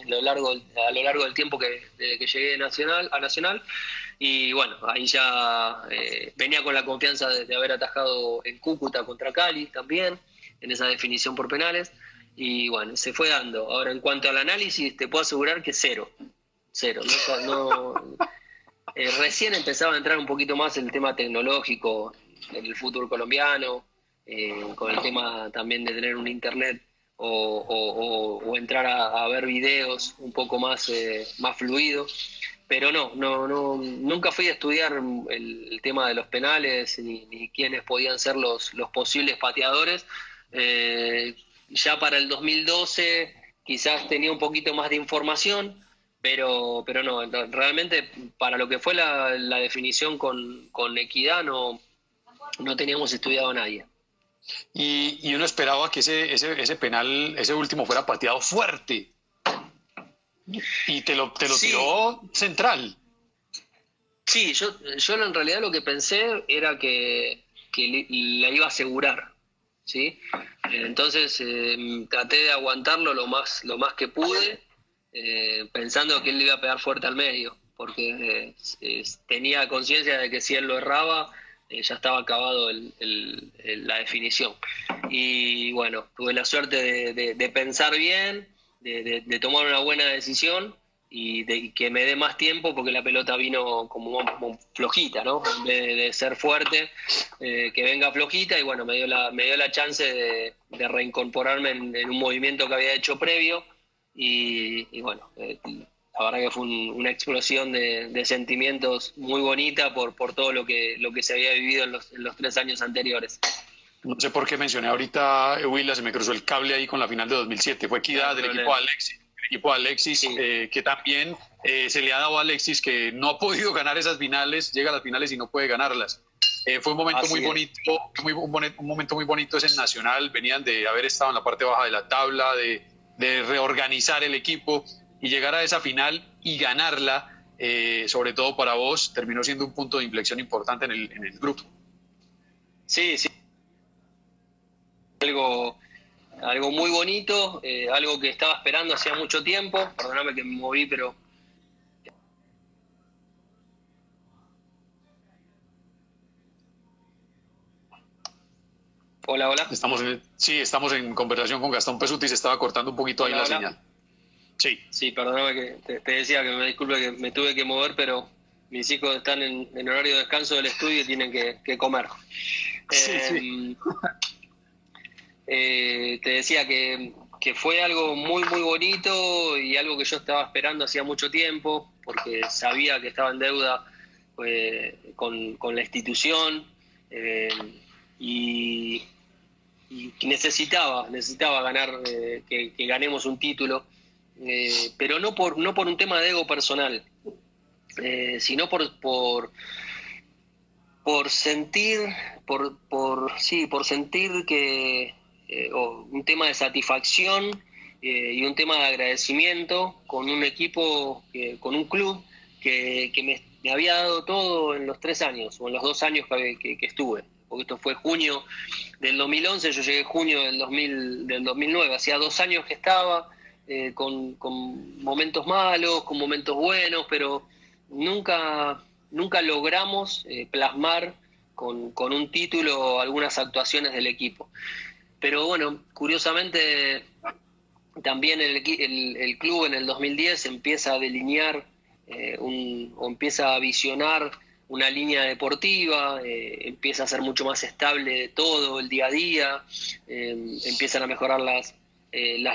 lo largo del tiempo desde que llegué a Nacional. Y bueno, ahí ya venía con la confianza de haber atajado en Cúcuta contra Cali también, en esa definición por penales. Y bueno, se fue dando. Ahora, en cuanto al análisis, te puedo asegurar que cero. Cero. Recién empezaba a entrar un poquito más el tema tecnológico en el fútbol colombiano, con el tema también de tener un internet o entrar a ver videos un poco más fluido. Pero nunca fui a estudiar el tema de los penales ni quiénes podían ser los posibles pateadores. Ya para el 2012 quizás tenía un poquito más de información, pero no, realmente para lo que fue la definición con Equidad no teníamos estudiado a nadie. Y uno esperaba que ese penal, ese último, fuera pateado fuerte. Y te lo Sí. tiró central. Sí, yo en realidad lo que pensé era que la iba a asegurar, ¿sí? Entonces traté de aguantarlo lo más que pude, pensando que él le iba a pegar fuerte al medio, porque tenía conciencia de que si él lo erraba, ya estaba acabado la definición. Y bueno, tuve la suerte de pensar bien, de tomar una buena decisión y que me dé más tiempo, porque la pelota vino como flojita, ¿no? En vez de ser fuerte, que venga flojita, y bueno, me dio la chance de reincorporarme en un movimiento que había hecho previo, y bueno, la verdad que fue una explosión de sentimientos muy bonita por todo lo que se había vivido en los 3 años anteriores. No sé por qué mencioné ahorita, Willa, se me cruzó el cable ahí con la final de 2007. Fue Equidad del equipo de Alexis. El equipo de Alexis, Sí. Que también se le ha dado a Alexis, que no ha podido ganar esas finales, llega a las finales y no puede ganarlas. Fue un momento muy bonito, un momento muy bonito ese en Nacional. Venían de haber estado en la parte baja de la tabla, de reorganizar el equipo, y llegar a esa final y ganarla, sobre todo para vos, terminó siendo un punto de inflexión importante en el grupo. Sí, sí. Algo muy bonito, algo que estaba esperando hacía mucho tiempo. Perdóname que me moví, pero... Hola, hola. Estamos en conversación con Gastón Pesuti, se estaba cortando un poquito ahí la señal. Sí, perdóname que te decía que me disculpe que me tuve que mover, pero mis hijos están en horario de descanso del estudio y tienen que comer. Sí. Te decía que fue algo muy, muy bonito y algo que yo estaba esperando hacía mucho tiempo, porque sabía que estaba en deuda con la institución, y necesitaba ganar, que ganemos un título, pero no por un tema de ego personal, sino por sentir, por sentir que un tema de satisfacción, y un tema de agradecimiento con un equipo, con un club que me había dado todo en los 3 años, o en los 2 años que estuve, porque esto fue junio del 2011, yo llegué junio del 2009, hacía 2 años que estaba, con momentos malos, con momentos buenos, pero nunca logramos plasmar con un título algunas actuaciones del equipo. Pero bueno, curiosamente también el club en el 2010 empieza a delinear o empieza a visionar una línea deportiva, empieza a ser mucho más estable todo el día a día, empiezan a mejorar las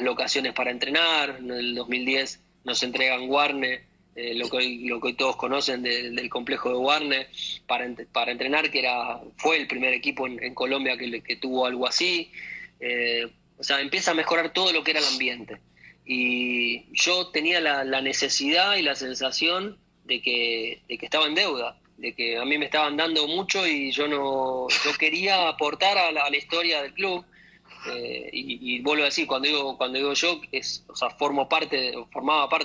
locaciones para entrenar. En el 2010 nos entregan Warne, lo que hoy todos conocen del complejo de Warne, para entrenar, que fue el primer equipo en Colombia que tuvo algo así. O sea, empieza a mejorar todo lo que era el ambiente. Y yo tenía la necesidad y la sensación de que estaba en deuda, de que a mí me estaban dando mucho y yo quería aportar a la historia del club. Y vuelvo a decir, cuando digo yo, o sea, formaba parte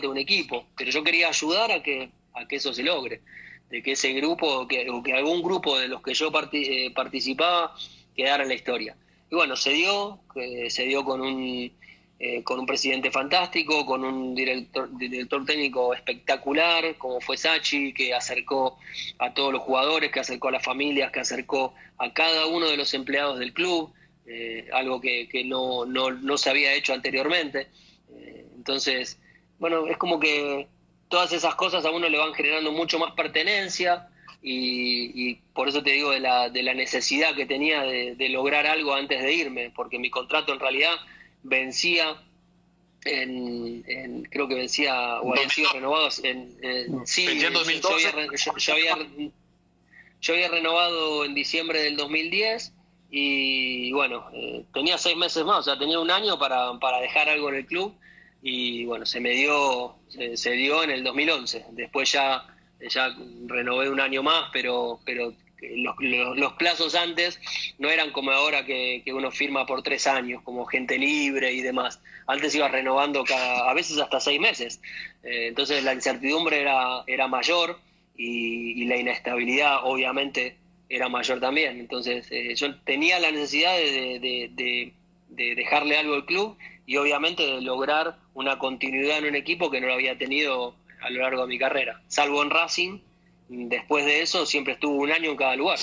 de un equipo, pero yo quería ayudar a que eso se logre, de que ese grupo, o que algún grupo de los que yo participaba quedara en la historia. Y bueno, se dio con un presidente fantástico, con un director técnico espectacular, como fue Sachi, que acercó a todos los jugadores, que acercó a las familias, que acercó a cada uno de los empleados del club, algo que no se había hecho anteriormente. Entonces, bueno, es como que todas esas cosas a uno le van generando mucho más pertenencia, y por eso te digo de la necesidad que tenía de lograr algo antes de irme, porque mi contrato en realidad vencía creo que vencía, o había sido renovado sí, en 2012. Yo había renovado en diciembre del 2010, y bueno, tenía 6 meses más, o sea, tenía un año para dejar algo en el club, y bueno, se dio en el 2011. Después ya renové un año más, pero los plazos antes no eran como ahora que uno firma por 3 años, como gente libre y demás. Antes iba renovando a veces hasta 6 meses. Entonces la incertidumbre era mayor y la inestabilidad obviamente era mayor también. Entonces yo tenía la necesidad de dejarle algo al club y obviamente de lograr una continuidad en un equipo que no lo había tenido a lo largo de mi carrera, salvo en Racing. Después de eso siempre estuvo un año en cada lugar.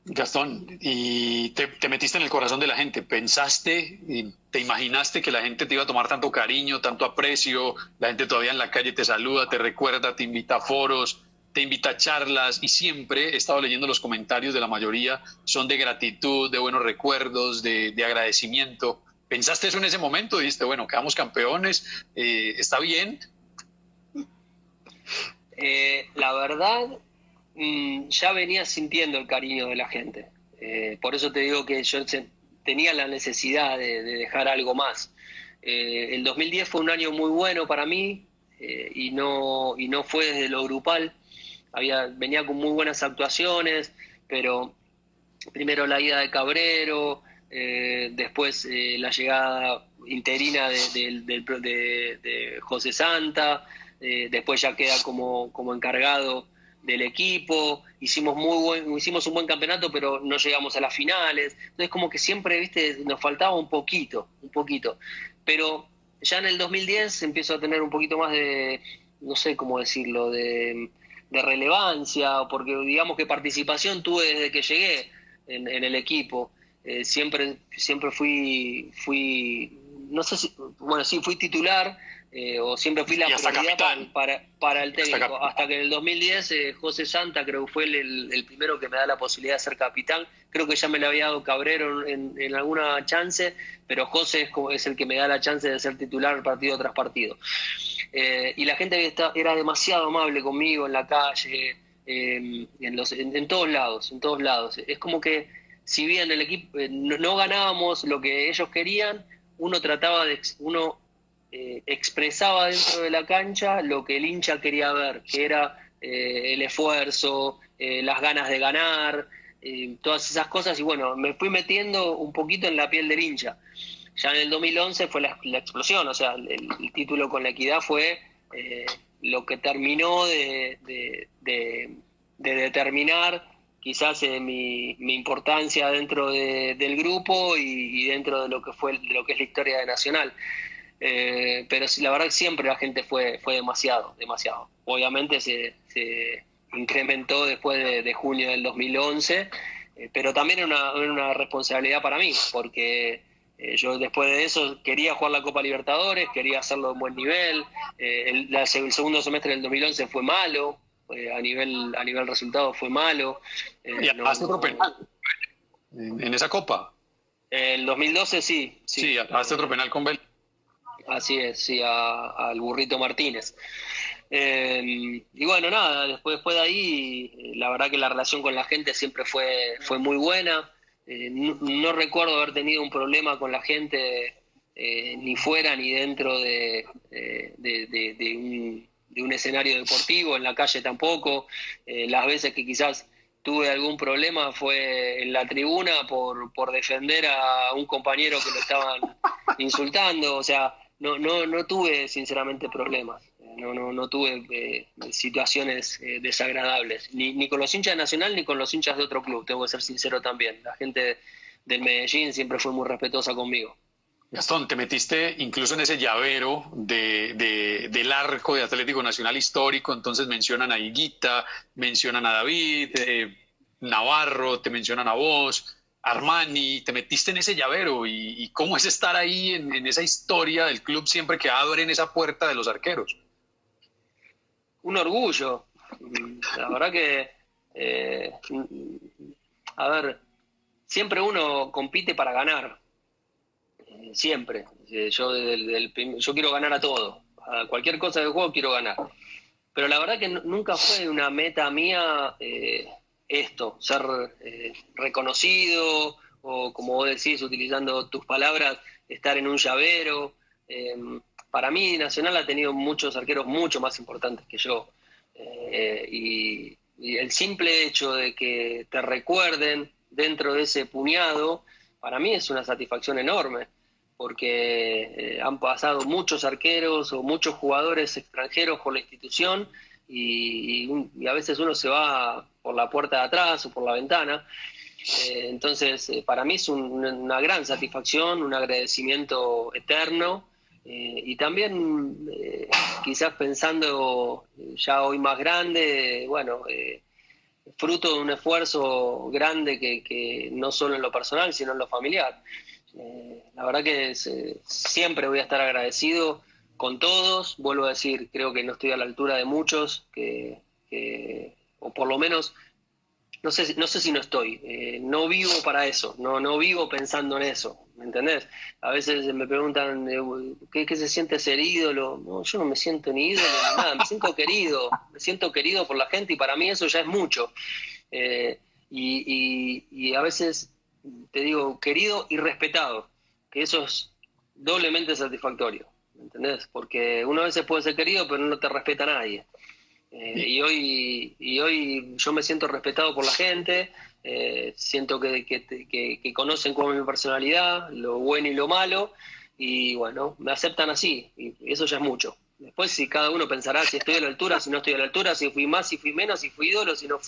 Gastón, y te metiste en el corazón de la gente. ¿Pensaste y te imaginaste que la gente te iba a tomar tanto cariño, tanto aprecio? La gente todavía en la calle te saluda, te recuerda, te invita a foros, te invita a charlas, y siempre he estado leyendo los comentarios de la mayoría, son de gratitud, de buenos recuerdos, de agradecimiento. ¿Pensaste eso en ese momento? Dijiste, bueno, quedamos campeones, está bien. La verdad, ya venía sintiendo el cariño de la gente. Por eso te digo que yo tenía la necesidad de dejar algo más. El 2010 fue un año muy bueno para mí, y no fue desde lo grupal. Venía con muy buenas actuaciones, pero primero la ida de Cabrero, después la llegada interina de José Santa, después ya queda como encargado del equipo. Hicimos un buen campeonato, pero no llegamos a las finales. Entonces como que siempre, viste, nos faltaba un poquito. Pero ya en el 2010 empiezo a tener un poquito más de, no sé cómo decirlo, de relevancia, porque digamos que participación tuve desde que llegué en el equipo. Siempre fui, no sé si, bueno, sí, fui titular, o siempre fui la prioridad para el técnico, hasta que en el 2010 José Santa creo que fue el primero que me da la posibilidad de ser capitán. Creo que ya me lo había dado Cabrero en alguna chance, pero José es el que me da la chance de ser titular partido tras partido. Y la gente era demasiado amable conmigo en la calle, en todos lados. Es como que si bien el equipo no ganábamos lo que ellos querían, uno expresaba dentro de la cancha lo que el hincha quería ver, que era el esfuerzo, las ganas de ganar, todas esas cosas. Y bueno, me fui metiendo un poquito en la piel del hincha. Ya en el 2011 fue la explosión, o sea, el título con la Equidad fue lo que terminó de determinar quizás mi importancia dentro del grupo y dentro de lo que es la historia de Nacional. Pero la verdad que siempre la gente fue demasiado. Obviamente se incrementó después de junio del 2011, pero también era una responsabilidad para mí, porque yo después de eso quería jugar la Copa Libertadores, quería hacerlo a un buen nivel. El segundo semestre del 2011 fue malo, a nivel resultado fue malo. Y hasta otro penal en esa Copa. El 2012 sí. Sí, hasta otro penal con Bel. Así es, sí, al Burrito Martínez. Y bueno, nada, después de ahí, la verdad que la relación con la gente siempre fue muy buena. No recuerdo haber tenido un problema con la gente, ni fuera ni dentro de un escenario deportivo, en la calle tampoco. Las veces que quizás tuve algún problema fue en la tribuna por defender a un compañero que lo estaban insultando. O sea, no tuve sinceramente problemas. No tuve situaciones desagradables, ni con los hinchas de Nacional ni con los hinchas de otro club, tengo que ser sincero también. La gente del Medellín siempre fue muy respetuosa conmigo. Gastón, te metiste incluso en ese llavero del arco de Atlético Nacional histórico. Entonces mencionan a Higuita, mencionan a David, Navarro, te mencionan a vos, Armani. Te metiste en ese llavero, y cómo es estar ahí en esa historia del club siempre que abren esa puerta de los arqueros. Un orgullo. La verdad que, a ver, siempre uno compite para ganar. Siempre. Yo quiero ganar a todo. A cualquier cosa de juego quiero ganar. Pero la verdad que nunca fue una meta mía ser reconocido, o como vos decís, utilizando tus palabras, estar en un llavero. para mí Nacional ha tenido muchos arqueros mucho más importantes que yo. Y el simple hecho de que te recuerden dentro de ese puñado, para mí es una satisfacción enorme, porque han pasado muchos arqueros o muchos jugadores extranjeros por la institución y a veces uno se va por la puerta de atrás o por la ventana. Entonces, para mí es una gran satisfacción, un agradecimiento eterno. Y también, quizás pensando ya hoy más grande, bueno, fruto de un esfuerzo grande que no solo en lo personal, sino en lo familiar. La verdad que siempre voy a estar agradecido con todos. Vuelvo a decir, creo que no estoy a la altura de muchos, o por lo menos no sé si no estoy, no vivo para eso, no vivo pensando en eso, ¿me entendés? A veces me preguntan, ¿qué se siente ser ídolo? No, yo no me siento ni ídolo ni nada, me siento querido por la gente y para mí eso ya es mucho. Y a veces te digo querido y respetado, que eso es doblemente satisfactorio, ¿me entendés? Porque uno a veces puede ser querido, pero no te respeta nadie. Y hoy yo me siento respetado por la gente, siento que conocen cómo es mi personalidad, lo bueno y lo malo, y bueno, me aceptan así, y eso ya es mucho. Después si cada uno pensará si estoy a la altura, si no estoy a la altura, si fui más, si fui menos, si fui ídolo, si no,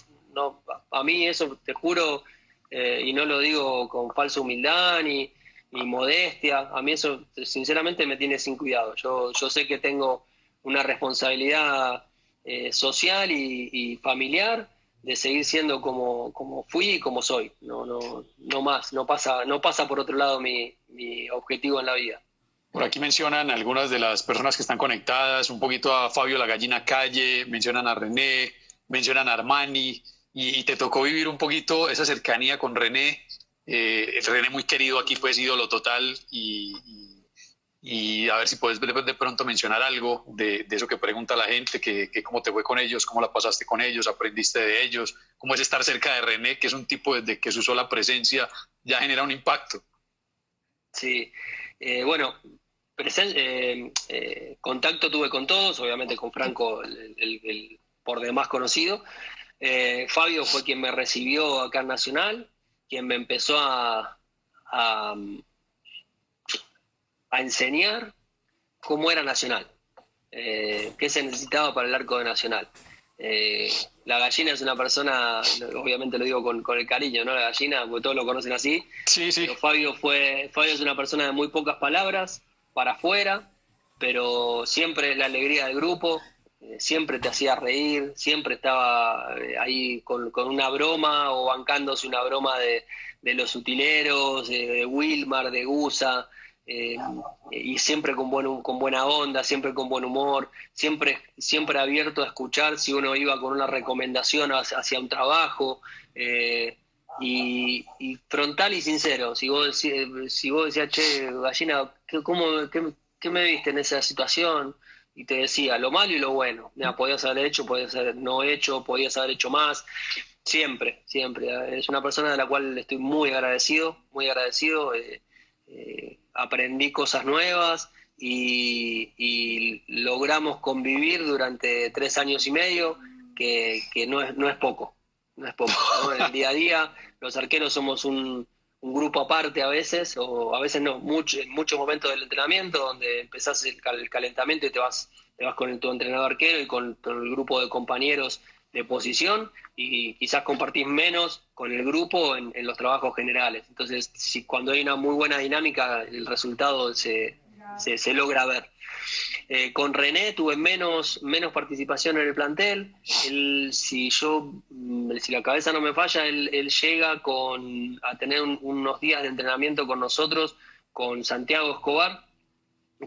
a mí eso te juro, y no lo digo con falsa humildad ni modestia, a mí eso sinceramente me tiene sin cuidado. Yo sé que tengo una responsabilidad social y familiar de seguir siendo como fui y como soy. No más, no pasa por otro lado mi objetivo en la vida. Por aquí mencionan algunas de las personas que están conectadas, un poquito a Fabio La Gallina Calle, mencionan a René, mencionan a Armani, y te tocó vivir un poquito esa cercanía con René. René muy querido aquí, pues ídolo total, y a ver si puedes de pronto mencionar algo de eso que pregunta la gente, que cómo te fue con ellos, cómo la pasaste con ellos, aprendiste de ellos, cómo es estar cerca de René, que es un tipo desde que su sola presencia ya genera un impacto. Sí, bueno, contacto tuve con todos, obviamente con Franco, el por demás conocido. Fabio fue quien me recibió acá en Nacional, quien me empezó a enseñar cómo era Nacional, qué se necesitaba para el arco de Nacional. La Gallina es una persona, obviamente lo digo con el cariño, ¿no? La Gallina, porque todos lo conocen así. Sí, sí. Pero Fabio es una persona de muy pocas palabras, para afuera, pero siempre la alegría del grupo, siempre te hacía reír, siempre estaba ahí con una broma o bancándose una broma de los utileros, de Wilmar, de Gusa, y siempre con buena onda, siempre con buen humor, siempre abierto a escuchar si uno iba con una recomendación hacia un trabajo, y frontal y sincero. Si vos decías, che, Gallina, ¿qué me viste en esa situación? Y te decía lo malo y lo bueno. Mira, podías haber hecho, podías haber no hecho, podías haber hecho más. Siempre. Es una persona de la cual estoy muy agradecido, muy agradecido. Aprendí cosas nuevas y logramos convivir durante 3 años y medio, que no es poco, ¿no? En el día a día, los arqueros somos un grupo aparte a veces, o a veces no, en muchos momentos del entrenamiento, donde empezás el calentamiento y te vas con tu entrenador arquero y con el grupo de compañeros de posición, y quizás compartís menos con el grupo en los trabajos generales. Entonces, cuando hay una muy buena dinámica, el resultado se logra ver. Con René tuve menos participación en el plantel. Si la cabeza no me falla, él llega a tener unos días de entrenamiento con nosotros, con Santiago Escobar,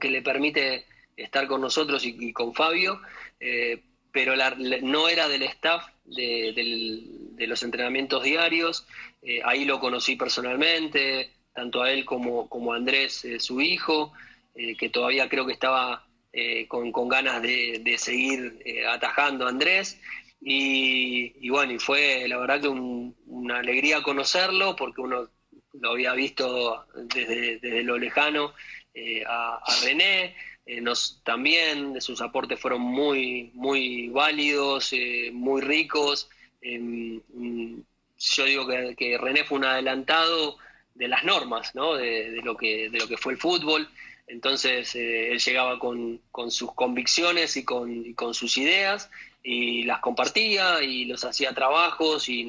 que le permite estar con nosotros y con Fabio, pero no era del staff de los entrenamientos diarios. Ahí lo conocí personalmente, tanto a él como a Andrés, su hijo, que todavía creo que estaba con ganas de seguir atajando a Andrés. Y bueno, y fue la verdad que una alegría conocerlo, porque uno lo había visto desde lo lejano, a René, también sus aportes fueron muy, muy válidos, muy ricos. Yo digo que René fue un adelantado de las normas, ¿no? de lo que fue el fútbol. Entonces él llegaba con sus convicciones y con sus ideas y las compartía y los hacía trabajos y